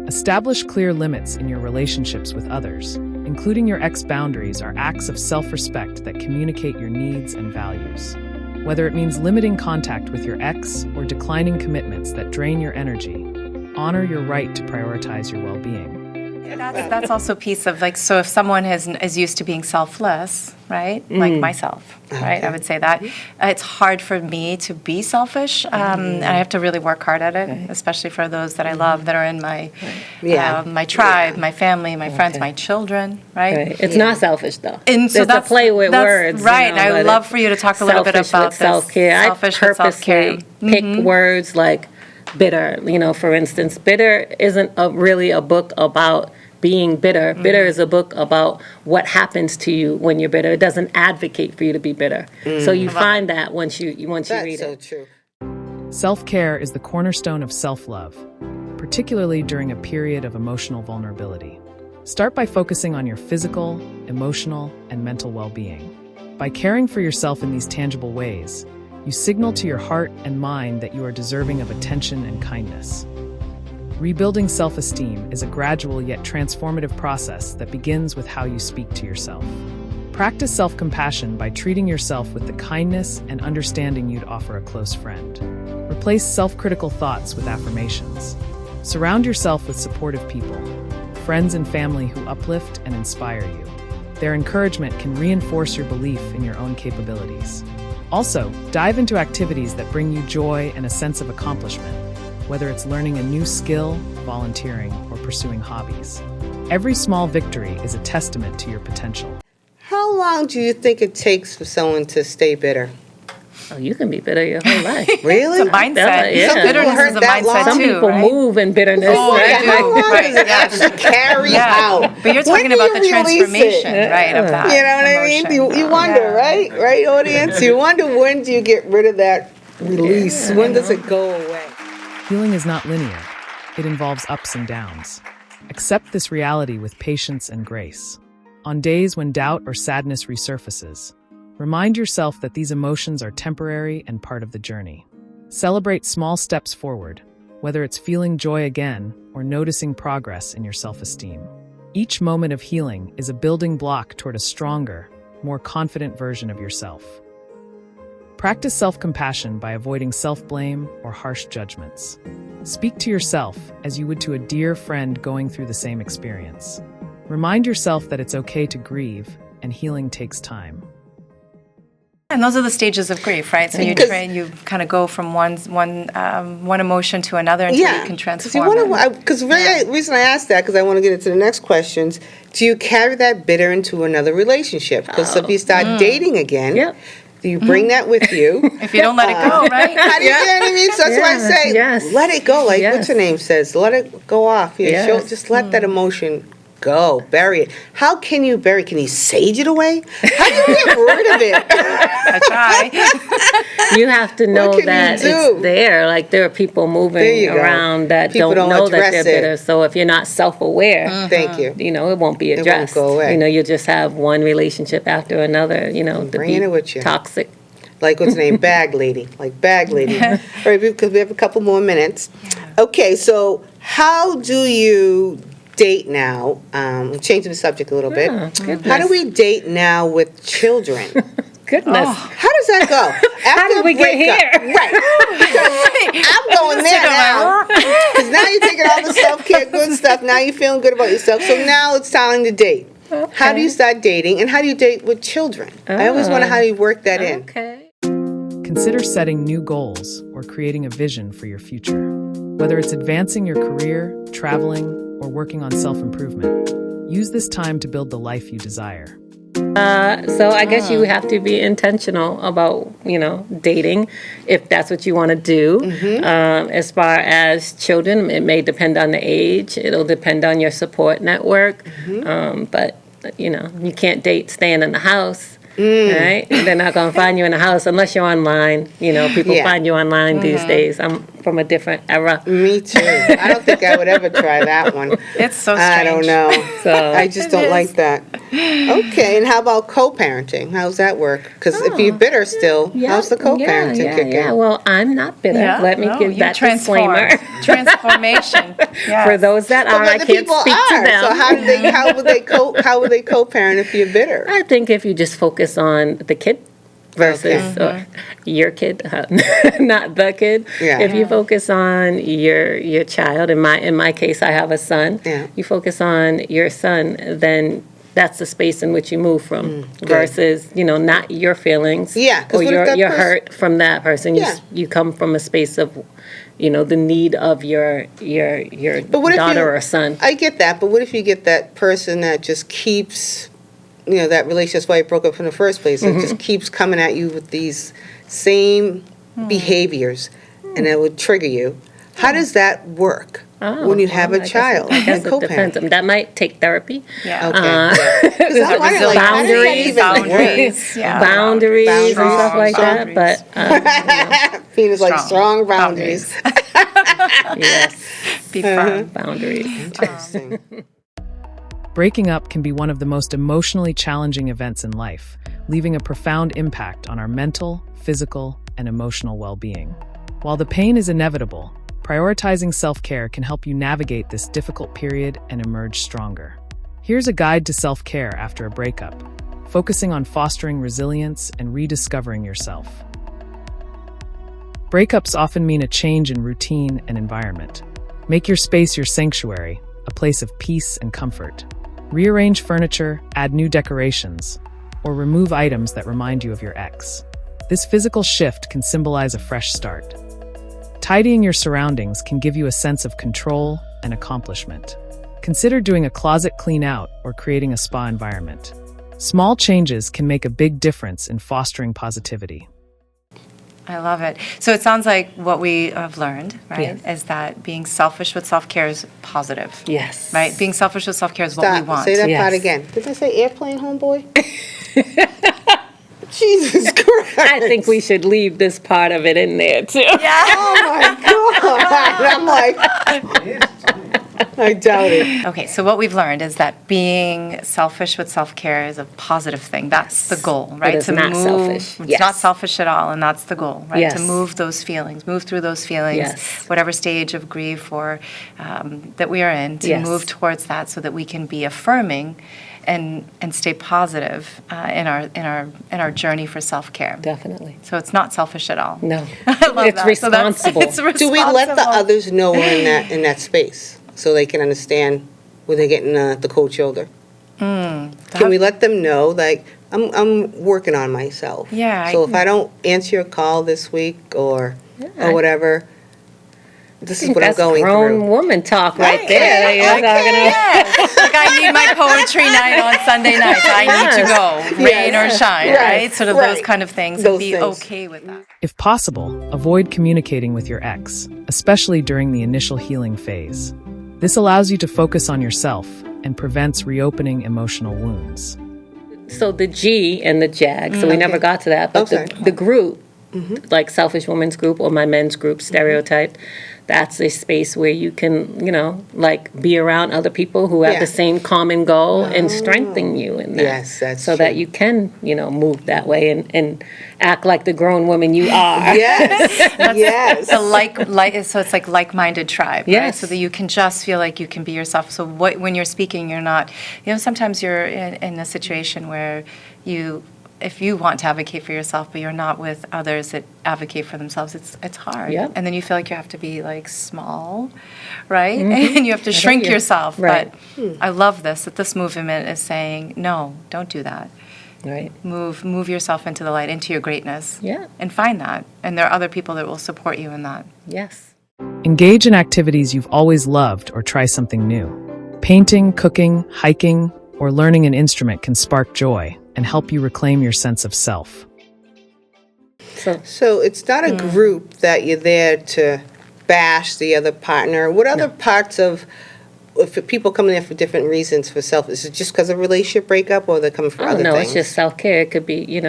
Establish clear limits in your relationships with others, including your ex-boundaries are acts of self-respect that communicate your needs and values. Whether it means limiting contact with your ex or declining commitments that drain your energy, honor your right to prioritize your well-being. That's also a piece of so if someone is used to being selfless, right? Like myself, right? I would say that it's hard for me to be selfish, and I have to really work hard at it, especially for those that I love that are in my my tribe, my family, my friends, my children, right? Right. It's not selfish though. And so it's a play with that's words, right? And I but love it's for you to talk a little bit selfish about with this. self-care. Selfish I with self-care. purposely pick words like bitter. For instance, bitter isn't really a book about being bitter. Bitter is a book about what happens to you when you're bitter. It doesn't advocate for you to be bitter. So you find that once you read That's so it. true. Self-care is the cornerstone of self-love, particularly during a period of emotional vulnerability. Start by focusing on your physical, emotional, and mental well-being. By caring for yourself in these tangible ways, you signal to your heart and mind that you are deserving of attention and kindness. Rebuilding self-esteem is a gradual yet transformative process that begins with how you speak to yourself. Practice self-compassion by treating yourself with the kindness and understanding you'd offer a close friend. Replace self-critical thoughts with affirmations. Surround yourself with supportive people, friends and family who uplift and inspire you. Their encouragement can reinforce your belief in your own capabilities. Also, dive into activities that bring you joy and a sense of accomplishment, whether it's learning a new skill, volunteering, or pursuing hobbies. Every small victory is a testament to your potential. How long do you think it takes for someone to stay bitter? Oh, you can be bitter your whole life. Really? It's a mindset. Yeah. Some people Bitterness hurt is a that mindset long. Some too, people right? move in bitterness. Oh, right? they do. How long Right, does it yes. actually carry out? But you're When talking do about you the release transformation, it? right, of that. You know what I mean? emotion. You wonder, Yeah. right? Right, audience? You wonder when do you get rid of that release? When does it go away? Healing is not linear. It involves ups and downs. Accept this reality with patience and grace. On days when doubt or sadness resurfaces, remind yourself that these emotions are temporary and part of the journey. Celebrate small steps forward, whether it's feeling joy again or noticing progress in your self-esteem. Each moment of healing is a building block toward a stronger, more confident version of yourself. Practice self-compassion by avoiding self-blame or harsh judgments. Speak to yourself as you would to a dear friend going through the same experience. Remind yourself that it's okay to grieve, and healing takes time. And those are the stages of grief, right? So you kind of go from one emotion to another until you can transform it. Because the reason I asked that, because I want to get into the next questions, do you carry that bitter into another relationship? Because if you start dating again, do you bring that with you? If you don't let it go, right? How do you get what I mean? So that's why I say, let it go. Like what's her name says, let it go off. Just let that emotion go, bury it. How can you bury? Can you sage it away? How do you get rid of it? I try. You have to know that it's there. Like there are people moving around that don't know that they're bitter. So if you're not self-aware, thank you. It won't be addressed. It won't go away. You just have one relationship after another. Bringing it with you. Toxic. Like what's the name? Bag lady. Like bag lady. All right, because we have a couple more minutes. Okay, so how do you date now? Changing the subject a little bit. How do we date now with children? Goodness. How does that go? How did we get here? Right. Because I'm going there now. Because now you're taking all the self-care good stuff. Now you're feeling good about yourself. So now it's time to date. Okay. How do you start dating? And how do you date with children? I always wonder how you work that in. Okay. Consider setting new goals or creating a vision for your future. Whether it's advancing your career, traveling, or working on self-improvement, use this time to build the life you desire. So I guess you have to be intentional about, dating, if that's what you want to do. As far as children, it may depend on the age. It'll depend on your support network. But, you can't date staying in the house. Right? They're not going to find you in the house unless you're online. People find you online these days. I'm from a different era. Me too. I don't think I would ever try that one. It's so strange. I don't know. So I just don't like that. Okay, and how about co-parenting? How's that work? Because if you're bitter still, how's the co-parenting kick in? Yeah, well, I'm not bitter. Let me give that disclaimer. Transformation. For those that are, I can't speak to them. So how would they co-parent if you're bitter? I think if you just focus on the kid versus your kid, not the kid. If you focus on your child, in my case, I have a son. You focus on your son, then that's the space in which you move from, versus not your feelings. Or you're hurt from that person. You come from a space of the need of your daughter or son. I get that, but what if you get that person that just keeps that relationship, that's why it broke up in the first place. It just keeps coming at you with these same behaviors, and it would trigger you. How does that work when you have a child? I guess it depends. That might take therapy. Boundaries and stuff like that. But Pina's like strong boundaries. Yes, be firm boundaries. Interesting. Breaking up can be one of the most emotionally challenging events in life, leaving a profound impact on our mental, physical, and emotional well-being. While the pain is inevitable, prioritizing self-care can help you navigate this difficult period and emerge stronger. Here's a guide to self-care after a breakup, focusing on fostering resilience and rediscovering yourself. Breakups often mean a change in routine and environment. Make your space your sanctuary, a place of peace and comfort. Rearrange furniture, add new decorations, or remove items that remind you of your ex. This physical shift can symbolize a fresh start. Tidying your surroundings can give you a sense of control and accomplishment. Consider doing a closet clean out or creating a spa environment. Small changes can make a big difference in fostering positivity. I love it. So it sounds like what we have learned, right, is that being selfish with self-care is positive. Yes. Right? Being selfish with self-care is what we want. Say that part again. Did I say airplane, homeboy? Jesus Christ. I think we should leave this part of it in there, too. Yeah. Oh, my God. I'm like... I doubt it. Okay, so what we've learned is that being selfish with self-care is a positive thing. That's the goal, right? It is not selfish. It's not selfish at all, and that's the goal, right? Yes. To move those feelings, move through those feelings, whatever stage of grief or that we are in, to move towards that so that we can be affirming and stay positive in our journey for self-care. Definitely. So it's not selfish at all. No. I love It's that. responsible. It's responsible. Do we let the others know we're in that space so they can understand when they're getting the cold shoulder? Can we let them know, like, I'm working on myself? Yeah, So if I don't answer your call this week or whatever, this is what I'm going That's grown through. woman talk right there. that you're talking about. Yes. Like, I need my poetry night on Sunday nights. I need to go, rain or shine, right? Sort of those kind of things, and Those be things. okay with that. If possible, avoid communicating with your ex, especially during the initial healing phase. This allows you to focus on yourself and prevents reopening emotional wounds. So the G and the JAG, so we never got to that, but the group, like Selfish Women's Group or my men's group, Stereotype, that's a space where you can, like be around other people who have the same common goal and strengthen you in that. Yes, that's so true. that you can, move that way and act like the grown woman you are. Yes, yes. So it's like like-minded tribe, right? Yes. So that you can just feel like you can be yourself. So when you're speaking, you're not, sometimes you're in a situation where if you want to advocate for yourself, but you're not with others that advocate for themselves, it's hard. Yep. And then you feel like you have to be like small, right? And you have to shrink yourself. Right. But I love that this movement is saying, no, don't do that. Right. Move yourself into the light, into your greatness. Yeah. And find that. And there are other people that will support you in that. Yes. Engage in activities you've always loved or try something new. Painting, cooking, hiking, or learning an instrument can spark joy and help you reclaim your sense of self. So it's not a group that you're there to bash the other partner. What other parts of, if people come in there for different reasons for self, is it just because of relationship breakup or they're coming for other No, things? it's just self-care. It could be,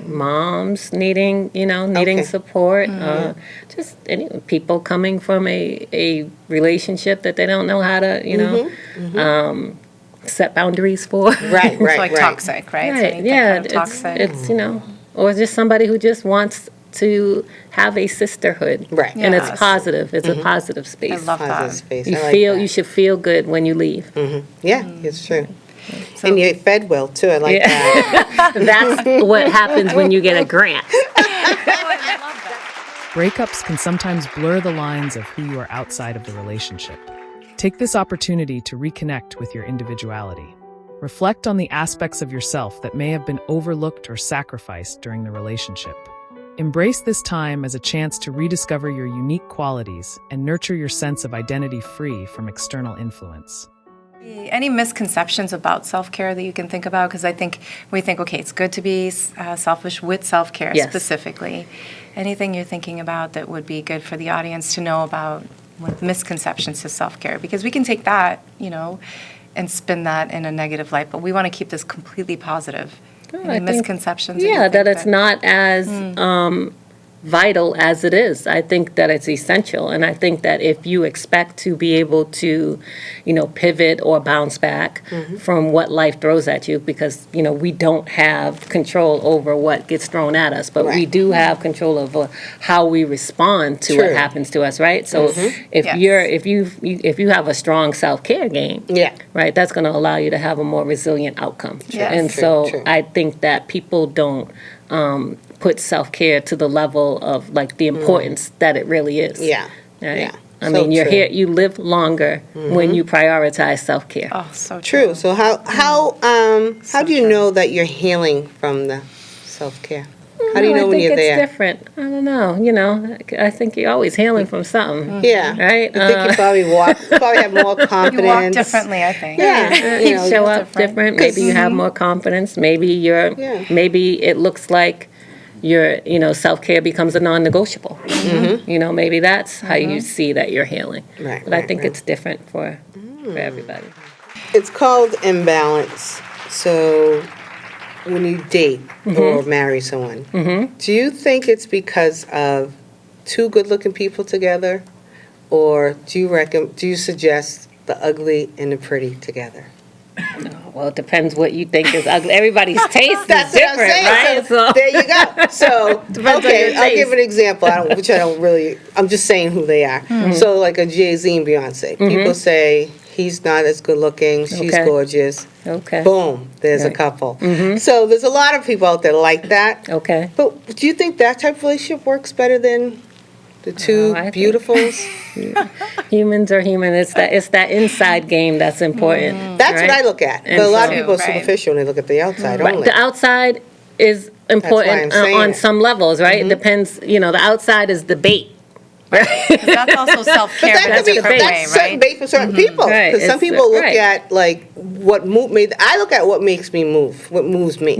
moms needing support. Just people coming from a relationship that they don't know how to, set boundaries for. Right, It's like toxic, right? So Right, anything yeah, kind of toxic. it's or just somebody who just wants to have a sisterhood. Right. And it's Yes. positive. It's a positive space. I love Positive that. space. You I like feel that. you should feel good when you leave. Yeah, it's true. And you're fed well, too. I like that. That's what happens when you get a grant. Breakups can sometimes blur the lines of who you are outside of the relationship. Take this opportunity to reconnect with your individuality. Reflect on the aspects of yourself that may have been overlooked or sacrificed during the relationship. Embrace this time as a chance to rediscover your unique qualities and nurture your sense of identity free from external influence. Any misconceptions about self-care that you can think about? Because I think we think, okay, it's good to be selfish with self-care specifically. Anything you're thinking about that would be good for the audience to know about with misconceptions to self-care? Because we can take that, and spin that in a negative light, but we want to keep this completely positive. Any misconceptions? That it's not as vital as it is. I think that it's essential, and I think that if you expect to be able to, pivot or bounce back from what life throws at you, because we don't have control over what gets thrown at us, but we do have control over how we respond to what happens to us, right? So if you have a strong self-care game, right, that's going to allow you to have a more resilient outcome. Yes. And so I think that people don't put self-care to the level of like the importance that it really is. Yeah. Right? Yeah. I mean, true. you live longer when you prioritize self-care. Oh, so True. So how do you know that you're healing from the self-care? How do you know when you're there? I think it's different. I don't know. I think you're always healing from something. Yeah. Right? I think you probably have more confidence. You walk differently, I think. Yeah. You show up different. Maybe you have more confidence. Maybe maybe it looks like your self-care becomes a non-negotiable. Maybe that's how you see that you're healing. Right, but I right, think right. it's different for everybody. It's called imbalance. So when you date or marry someone, do you think it's because of two good-looking people together, or do you suggest the ugly and the pretty together? Well, it depends what you think is ugly. Everybody's taste is That's different, what I'm saying. right? So there you go. So, Depends on okay, your I'll give taste. an example, I'm just saying who they are. So like a Jay-Z and Beyonce. People say he's not as good looking, she's Okay. gorgeous. Okay. Boom, there's a Right. couple. So there's a lot of people out there like that. Okay. But do you think that type of relationship works better than the two I think- beautifuls? Humans are human. It's that inside game that's important. That's what I look at. And But a lot so- of people are Right. superficial and they look at the outside Right. only. The outside is important I'm saying on it. some levels, right? It depends, the outside is the bait. 'Cause that's also self-care, But but that could that's a be different way, that's certain right? bait for certain people. Right, Because some it's- people look right. at like what move me. I look at what makes me move, what moves me.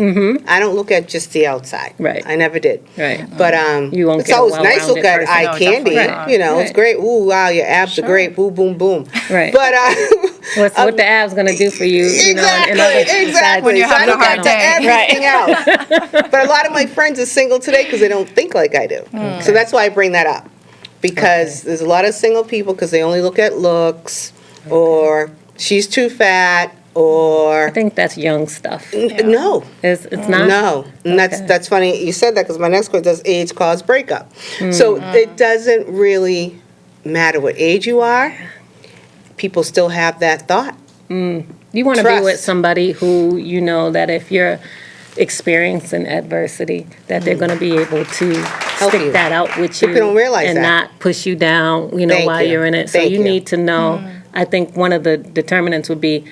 I don't look at just the outside. Right. I never did. Right. But You won't it's get a always nice to look at well-rounded eye person. No, candy. definitely not. You know, it's Right. great. Ooh, wow, your abs are great. Boom, boom, boom. Right. But What the ab's going to do for you, exactly. When you're So I having a look hard at day. everything else. But a lot of my friends are single today because they don't think like I do. So that's why I bring that up. Because there's a lot of single people because they only look at looks, or she's too fat, or I think that's young stuff. no. It's not? No, and Okay. that's funny you said that because my next question does age cause breakup. So it doesn't really matter what age you are. People still have that thought. You want to be with Trust. somebody who you know that if you're experiencing adversity, that they're going to be able to stick you. that out with you. People don't realize and that. not push you down, Thank while you. you're in it. So Thank you you. need to know, I think one of the determinants would be,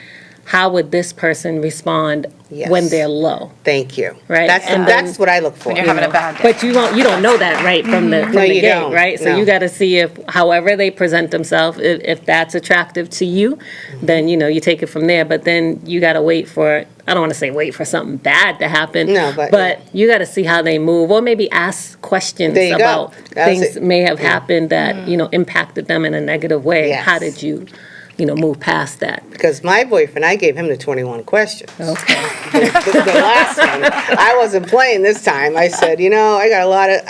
how would this person respond Yes. when they're low? Thank you. Right, That's and that's what I look for. When you're having a bad day. But you don't know that right from the No, the you gate, don't. right? So No. you got to see if however they present themselves, if that's attractive to you, then you take it from there. But then you got to wait for, I don't want to say wait for something bad to happen. No, but- you got to see how they move, or maybe ask questions There you go. about That's things it. may have happened that impacted them in a negative way. Yes. How did you move past that? Because my boyfriend, I gave him the 21 questions. Okay. The last one, I wasn't playing this time. I said, I got a lot of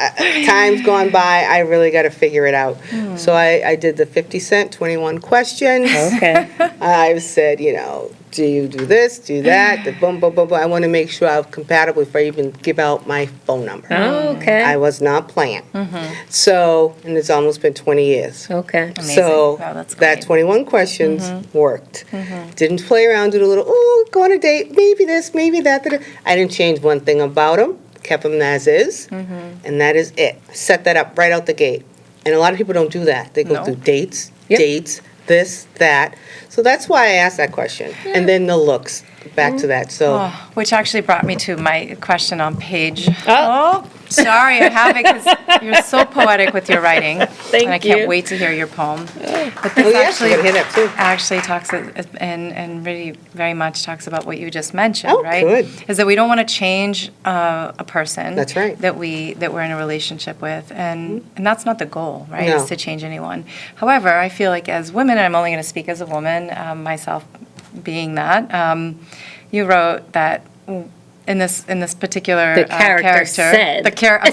times gone by. I really got to figure it out. So I did the 50 Cent 21 questions. Okay. I said, do you do this, do that, the boom, boom, boom, boom. I want to make sure I'm compatible before I even give out my phone number. Okay. I was not playing. So, and it's almost been 20 years. Okay. Amazing. So Wow, that's that great. 21 questions worked. Didn't play around, do the little, go on a date, maybe this, maybe that. Da-da. I didn't change one thing about him, kept him as is, and that is it. Set that up right out the gate. And a lot of people don't do that. They go No. through dates, Yep. this, that. So that's why I asked that question. And then the looks, back to that. So Oh, which actually brought me to my question on page. Oh, sorry, I have it because you're so poetic with your writing. Thank and I can't you. wait to hear your poem. But this Oh, yes, actually, we're gonna hear that too. actually talks and really very much talks about what you just mentioned, Oh, right? good. Is that we don't want to change a person. That's right. That we're in a relationship with, and that's not the goal, right? No. Is to change anyone. However, I feel like as women, and I'm only going to speak as a woman, myself being that. You wrote that in this particular The character said. the character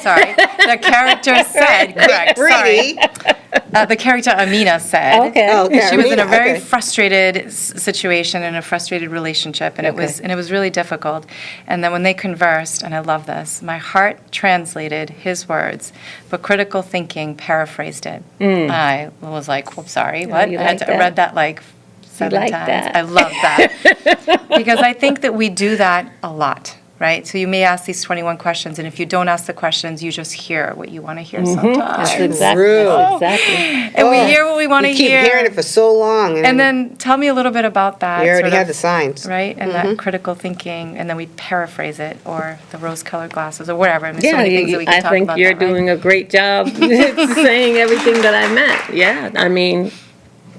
said, correct, sorry. Breedy. The character Amina said Okay. Oh, okay, she was in a Amina, very okay. frustrated situation, in a frustrated relationship, and it was really difficult. And then when they conversed, and I love this, my heart translated his words, but critical thinking paraphrased it. I was like, "Oops, sorry, what?" you I like I that? read that like 7 like times. that. I love that because I think that we do that a lot. Right? So you may ask these 21 questions, and if you don't ask the questions, you just hear what you want to hear sometimes. That's exactly. True. That's exactly. And we hear what we want to You keep hear. hearing it for so long. And then tell me a little bit about that. you already sort had of, the signs. right? And that critical thinking, and then we paraphrase it, or the rose-colored glasses, or whatever. I mean, so many things that we can I talk think about you're that, right? doing a great job saying everything that I meant. Yeah, I mean,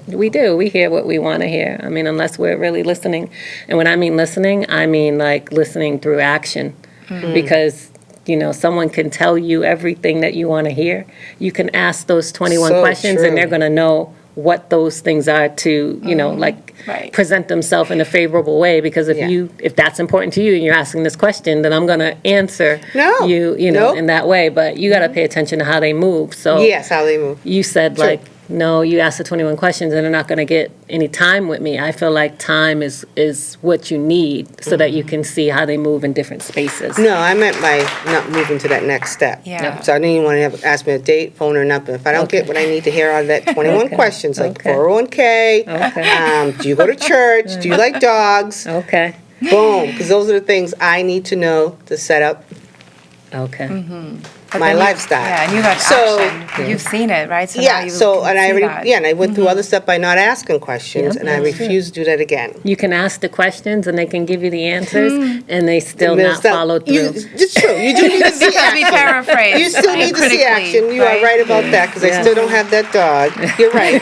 we do. We hear what we want to hear. I mean, unless we're really listening. And when I mean listening, I mean like listening through action. Because, someone can tell you everything that you want to hear. You can ask those 21 So questions, true. and they're going to know what those things are to, Right. present themselves in a favorable way. Because if that's important to you and you're asking this question, then I'm going to answer No. you Nope. in that way. But you got to pay attention to how they move. So Yes, how they move. you said like no, you ask the 21 questions and they're not going to get any time with me. I feel like time is what you need so that you can see how they move in different spaces. No, I meant by not moving to that next step. Yeah. So I didn't even want to ask me a date, phone, or nothing. If I don't get what I need to hear out of that 21 questions, like 401k, do you go to church, do you like dogs, Okay. boom, because those are the things I need to know to set up Okay. my lifestyle. Yeah, and you have action. You've seen it, right? So now Yeah, you so, can and I see already, that. and I went through other stuff by not asking questions, Yep, and I that's refuse to do that again. You can ask the questions and they can give you the answers and they still There's not that- follow you- through. It's true. You do need to see Because we action. paraphrase. You still need to see critically, action. You are right about that, because I Yeah. still don't have that dog. You're right.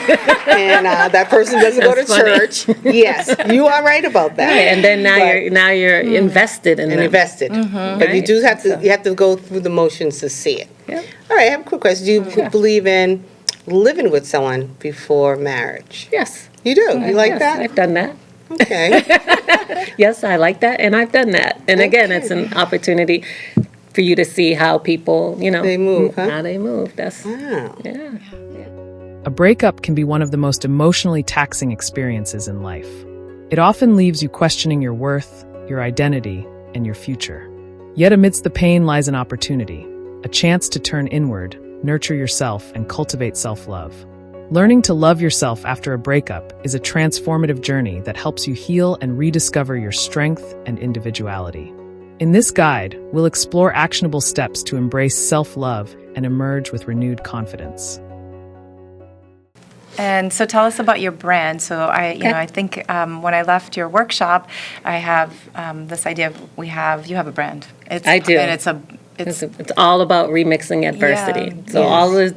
And that person doesn't go to That's funny. church. Yes, you are right about that. Right, and then But- now you're invested in And them. invested. But you Right. do have to, you have to go through the motions to see it. Yep. All right, I have a quick question. Do you believe in living with someone before marriage? Yes. You do? You like Yes, that? I've done that. Okay. Yes, I like that, and I've done that. And again, it's an opportunity for you to see how people, They move, huh? how they move. That's Wow. yeah. A breakup can be one of the most emotionally taxing experiences in life. It often leaves you questioning your worth, your identity, and your future. Yet amidst the pain lies an opportunity, a chance to turn inward, nurture yourself, and cultivate self-love. Learning to love yourself after a breakup is a transformative journey that helps you heal and rediscover your strength and individuality. In this guide, we'll explore actionable steps to embrace self-love and emerge with renewed confidence. And so tell us about your brand. So I think when I left your workshop, I have this idea of you have a brand. I do. And It's all about remixing adversity. Yeah. So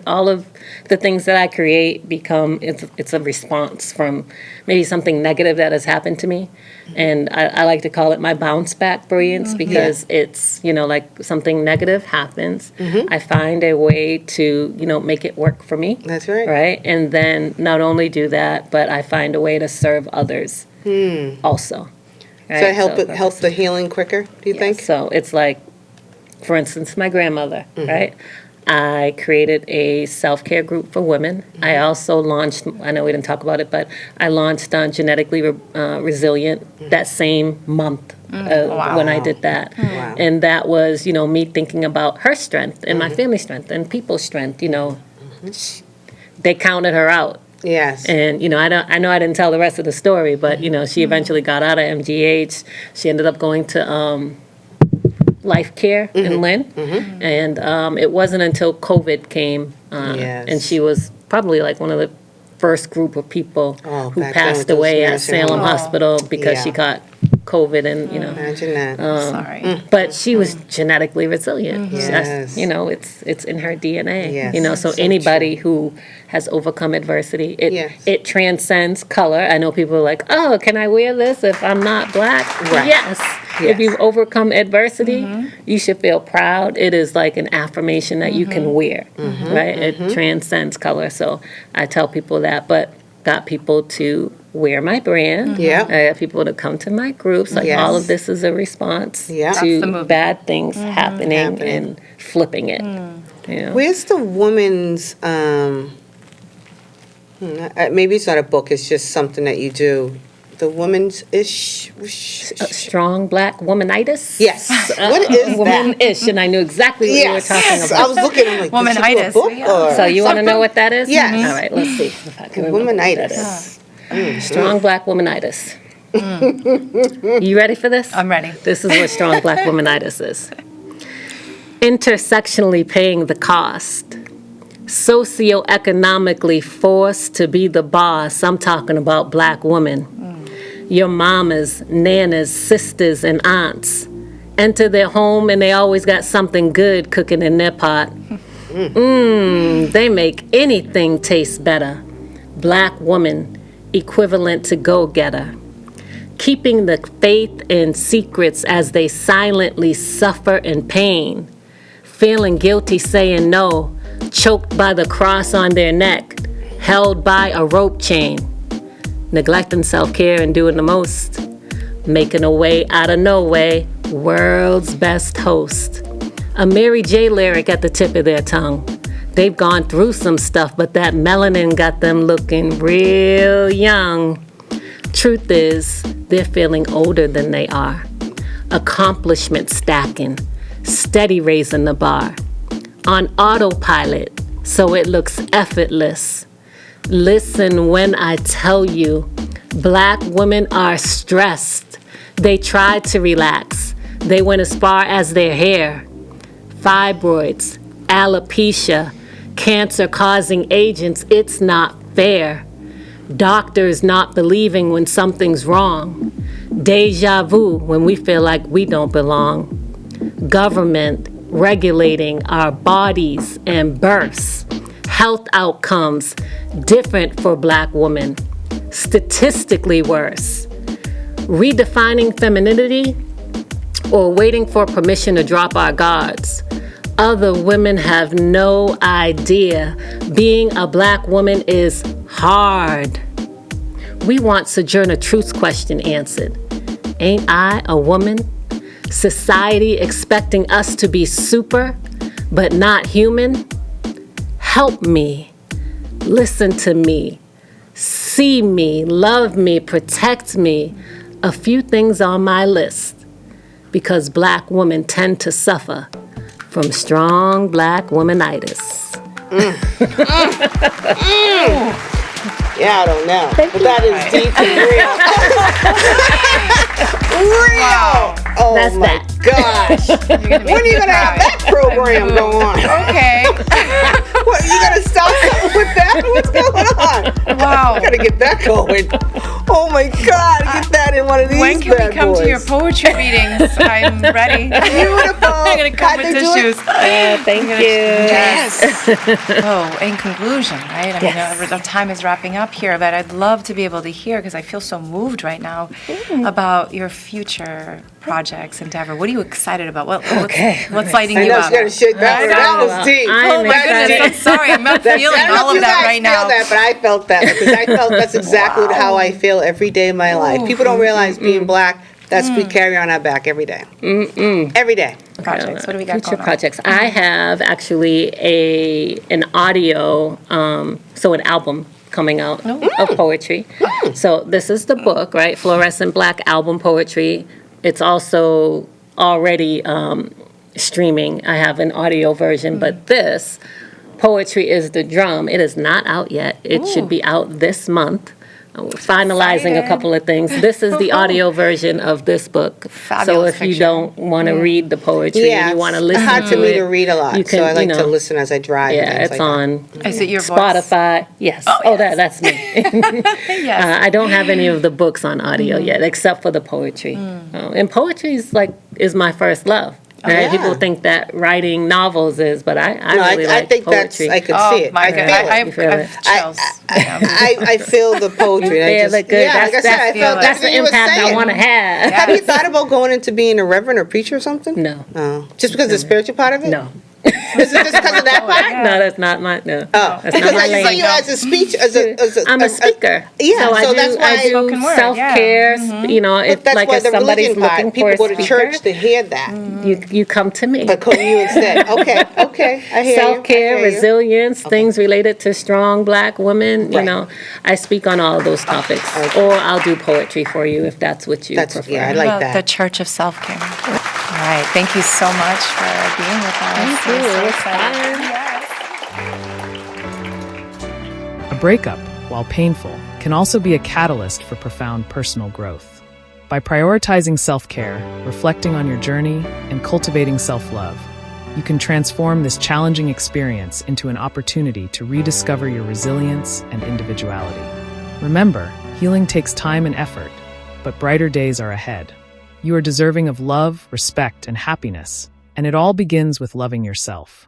all of the things that I create become it's a response from maybe something negative that has happened to me, and I like to call it my bounce back brilliance because it's like something negative happens, I find a way to make it work for me. That's right. Right, and then not only do that, but I find a way to serve others also. Right? So help the healing quicker, do you think? So it's like, for instance, my grandmother, right? I created a self-care group for women. I also launched, I know we didn't talk about it, but I launched Genetically Resilient that same month when I did that. Wow. And that was, me thinking about her strength and my family's strength and people's strength, They counted her out. Yes. And I know I didn't tell the rest of the story, but she eventually got out of MGH. She ended up going to Life Care in Lynn, and it wasn't until COVID came, Yes. and she was probably like one of the first group of people who back then with passed those away at nursing Salem homes. Hospital because Yeah. she got COVID, and Imagine that. sorry. but she was genetically resilient. Yes. It's in her DNA. Yes. So So anybody who has overcome adversity, Yes. it transcends color. I know people are like, oh, can I wear this if I'm not black? Right. Yes. Yes. If you've overcome adversity, you should feel proud. It is like an affirmation that you can wear, right? It transcends color. So I tell people that, but got people to wear my brand. Yeah. I got people to come to my groups. Like Yes. all of this is a response Yeah. That's the to movement. bad things happening Happening. and flipping it. Where's the woman's, maybe it's not a book, it's just something that you do. The woman's ish. Strong black womanitis? Yes. What is that? Woman-ish, and I knew exactly what you were talking I about. was looking, I'm like, did she do a Womanitis, book yeah. or So you want to know something? what that is? Yes. All right, let's see if I can remember what that is. Womanitis. Strong black womanitis. You ready for this? I'm ready. This is what strong black womanitis is. Intersectionally paying the cost. Socioeconomically forced to be the boss. I'm talking about black women. Your mamas, nanas, sisters, and aunts enter their home and they always got something good cooking in their pot. They make anything taste better. Black woman, equivalent to go-getter. Keeping the faith in secrets as they silently suffer in pain. Feeling guilty saying no, choked by the cross on their neck, held by a rope chain. Neglecting self-care and doing the most. Making a way out of no way, world's best host. A Mary J lyric at the tip of their tongue. They've gone through some stuff, but that melanin got them looking real young. Truth is, they're feeling older than they are. Accomplishment stacking, steady raising the bar. On autopilot, so it looks effortless. Listen when I tell you, Black women are stressed. They try to relax. They went as far as their hair. Fibroids, alopecia, cancer-causing agents, it's not fair. Doctors not believing when something's wrong. Deja vu when we feel like we don't belong. Government regulating our bodies and births. Health outcomes different for Black women. Statistically worse. Redefining femininity or waiting for permission to drop our guards. Other women have no idea being a Black woman is hard. We want Sojourner Truth's question answered. Ain't I a woman? Society expecting us to be super, but not human? Help me. Listen to me. See me, love me, protect me. A few things on my list. Because Black women tend to suffer from strong Black womanitis. Yeah, I don't know. But that is deep and real. Real! Wow. Oh That's my that. gosh. When are you going to have that program go on? Okay. What, you going to stop with that? What's going on? Wow. I got to get that going. Oh my God, get that in one of these When can bad we come boys. to your poetry readings? I'm ready. Beautiful. I'm going to come with tissues. Thank you. Yes. Oh, in conclusion, right? I mean, our time is wrapping up here, but I'd love to be able to hear, because I feel so moved right now, about your future projects, endeavor. What are you excited about? What's lighting I you know up? she's going to shake that one. That was deep. Oh my goodness, I'm sorry. I'm not feeling all of that right now. I don't know if you guys feel that, but I felt that because I felt that's exactly how I feel every day of my life. People don't realize being Black, we carry on our back every day. Every day. Projects. What do we got Future going on? projects. I have actually an audio, so an album coming out of poetry. So this is the book, right? Fluorescent Black Album Poetry. It's also already streaming. I have an audio version, but this, Poetry is the Drum, it is not out yet. It should be out this month. We're finalizing a couple of things. This is the audio version of this book. Fabulous so if you fiction. don't want to read the poetry and you want to listen it's hard to for me it, to read a lot, you can, so I like you to know, listen as I drive. yeah, and it's things like on Is it your voice? Spotify. Yes. Oh, that's me. Yes. I don't have any of the books on audio yet, except for the poetry. And poetry is my first love. Right? yeah. People think that writing novels is, but I really like I think poetry. I can see it. My I God. feel it. I You feel it? have chills. I feel the poetry. Yeah, I just, look good. Yeah, like I said, I felt that's the everything you were impact I saying. want to have. Have you thought about going into being a reverend or preacher or something? No. Oh. Just because of the spiritual part of it? No. Is it just because of that part? No, that's not my, no. Oh, That's because not my I see lane. you as a speech, as a I'm a speaker. Yeah, so that's why I do Spoken word, self-care, you know, But if that's like why if the somebody's religion looking part, people for go a to speaker, church to hear that. you come to me. But come to you instead. Okay, I hear Self-care, you. resilience, things related to strong Black women, you Right. know, I speak on all of those topics. Okay. Or I'll do poetry for you if that's what you prefer. Yeah, I like Well, that. The Church of Self-Care. All right. Thank you so much for being with us. Thank you. I'm so It was excited. fun. A breakup, while painful, can also be a catalyst for profound personal growth. By prioritizing self-care, reflecting on your journey, and cultivating self-love, you can transform this challenging experience into an opportunity to rediscover your resilience and individuality. Remember, healing takes time and effort, but brighter days are ahead. You are deserving of love, respect, and happiness, and it all begins with loving yourself.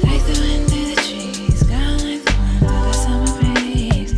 Like the wind through the trees, gone like the wind through the summer breeze.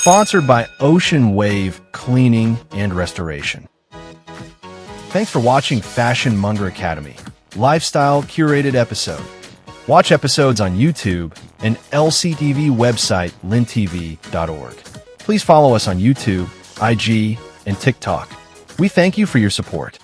Sponsored by Ocean Wave Cleaning and Restoration. Thanks for watching Fashion Monger Academy, lifestyle curated episode. Watch episodes on YouTube and LCTV website lintv.org. Please follow us on YouTube, IG, and TikTok. We thank you for your support.